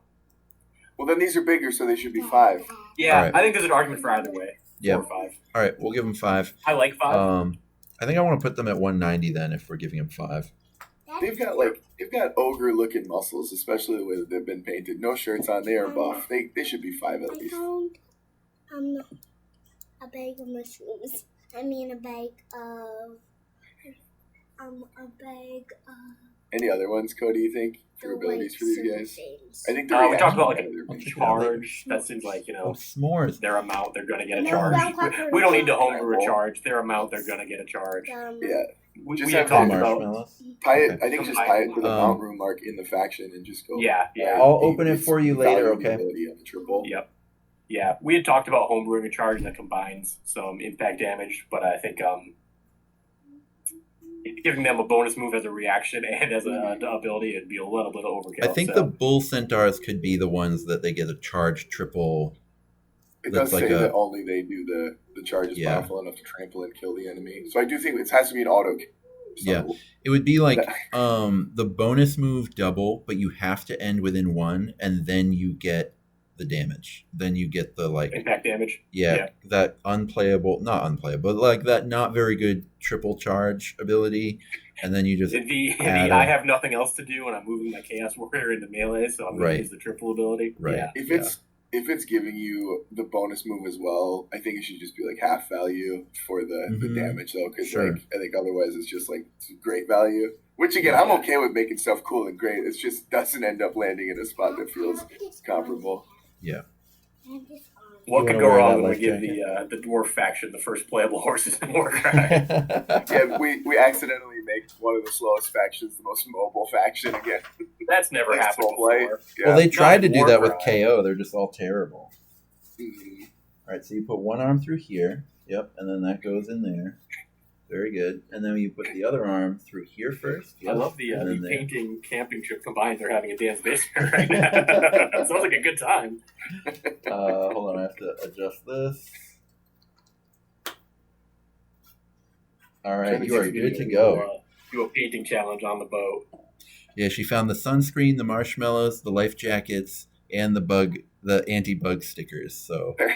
Well, then these are bigger, so they should be 5. yeah. Alright. I think there's an argument for either way. 4 Yeah. or 5. All right, we'll give them 5. I like 5. I think I want to put them at 190 then if we're giving them 5. They've got ogre-looking muscles, especially the way that they've been painted. No shirts on, they are buff. They should be 5 at I least. found a bag of mushrooms. I mean a bag of Any other ones, Cody? You think for the abilities white for these silver guys? things. I think the We talked about like reaction a better be- charge. That seems like, Oh, s'mores. their amount, they're going to get a No, charge. ground We don't need to homebrew Right, a well. charge. Their amount, they're going to get a charge. Yeah, We Just had have talked the about. Marshmallows. tie it. Okay. I think just tie it to the mount room mark in the faction and just go. Yeah, yeah. I'll open it for you later, value okay? ability on the triple. Yep. Yeah, we had talked about homebrewing a charge that combines some impact damage, but I think giving them a bonus move as a reaction and as an ability would be a little bit of overkill. I think so. the bull centaurs could be the ones that they get a charge triple It That's does like say a- that only they do the charge is Yeah. powerful enough to trample and kill the enemy. So I do think it has to be an auto. Yeah. It would be like the bonus move double, but you have to end within 1, and then you get the damage. Then you get the like Impact damage. that not unplayable, but like that not very good triple charge ability, and then you just I have nothing else to do when I'm moving my Chaos Warrior into melee, so I'm going to use the triple ability. Right. Yeah. If it's giving you the bonus move as well, I think it should just be like half value for the damage though, because like I think otherwise it's just like great value. Which again, I'm okay with making stuff cool and great. It just doesn't end up landing in a spot that feels comparable. Yeah. What could go wrong when we give the dwarf faction the first playable horses in Warcry? Yeah, we accidentally make one of the slowest factions the most mobile faction again. That's never happened before. Yeah. Well, they tried to do that with Warcry. KO. They're just all terrible. Mm-hmm. All right, so you put one arm through here. Yep, and then that goes in there. Very good. And then you put the other arm through here first. Yep. I love the painting camping trip combined they're having at Dan's basement right now. Sounds like a good time. Hold on, I have to adjust this. All right, you are good to go. Do a painting challenge on the boat. Yeah, she found the sunscreen, the marshmallows, the life jackets, and the anti-bug stickers. So and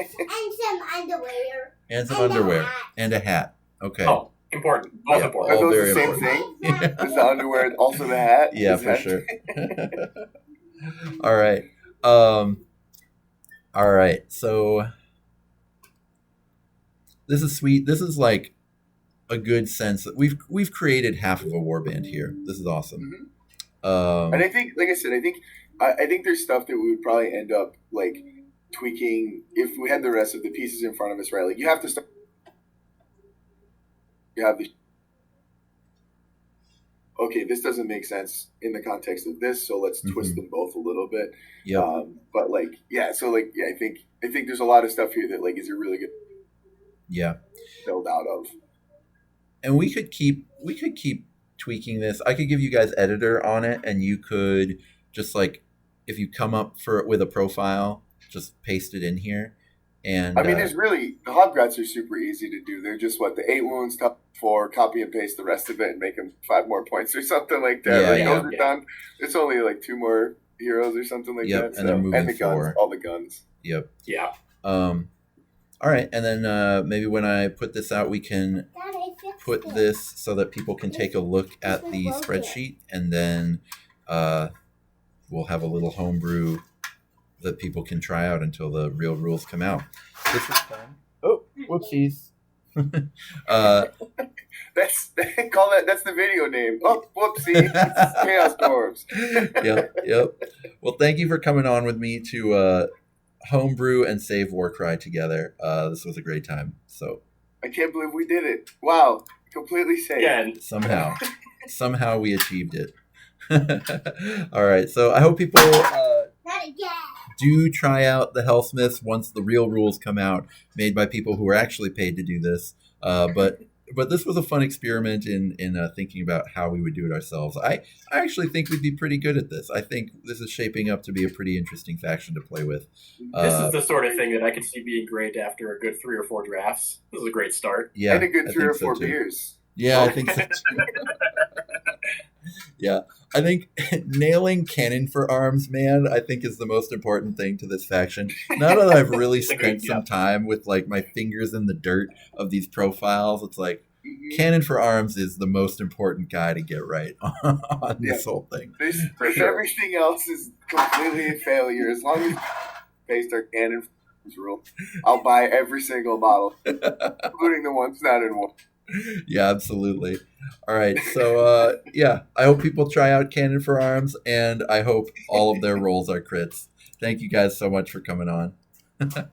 some underwear. And some underwear. And a hat. Okay. Oh, important. Both important. Are All those very the same important. thing? Is the underwear also the hat? Yeah, Is for that- sure. All right. All right. So this is sweet. This is like a good sense that we've created half of a warband here. This is awesome. And I think, like I said, I think there's stuff that we would probably end up like tweaking if we had the rest of the pieces in front of us, right? Like you have to start. You have the. Okay, this doesn't make sense in the context of this, so let's twist them both a little bit. Yeah. But like, yeah, so like, yeah, I think there's a lot of stuff here that like is a really good. Yeah. Build out of. And we could keep tweaking this. I could give you guys editor on it, and you could just like, if you come up with a profile, just paste it in here. And I mean, there's really the Hobgrots are super easy to do. They're just the 8 wounds, top 4, copy and paste the rest of it, and make them 5 more points or something like that. Those are done. It's only like 2 more heroes or something like that. And they're moving and the guns, 4. all the guns. Yep. Yeah. All right, and then maybe when I put this out, we can put this so that people can take a look at the spreadsheet, and then we'll have a little homebrew that people can try out until the real rules come out. This is fun. Oh, whoopsies. That's the video name. Oh, whoopsie. Chaos Dwarves. Yep. Well, thank you for coming on with me to homebrew and save Warcry together. This was a great time. So I can't believe we did it. Wow. Completely safe. Yeah. Somehow we achieved it. All right. So I hope people do try out the Hellsmiths once the real rules come out, made by people who are actually paid to do this. But this was a fun experiment in thinking about how we would do it ourselves. I actually think we'd be pretty good at this. I think this is shaping up to be a pretty interesting faction to play with. This is the sort of thing that I could see being great after a good 3 or 4 drafts. This is a great start. Yeah, and a good 3 or 4 beers. Yeah, I think so too. Yeah, I think nailing cannon for arms, man, I think is the most important thing to this faction. Now that I've really spent some time with like my fingers in the dirt of these profiles, it's like cannon for arms is the most important guy to get right on this whole thing. Everything else is completely a failure. As long as based our cannon for arms rule, I'll buy every single model, including the ones not in war. Yeah, absolutely. All right, so I hope people try out Cannon for Arms, and I hope all of their rolls are crits. Thank you guys so much for coming on.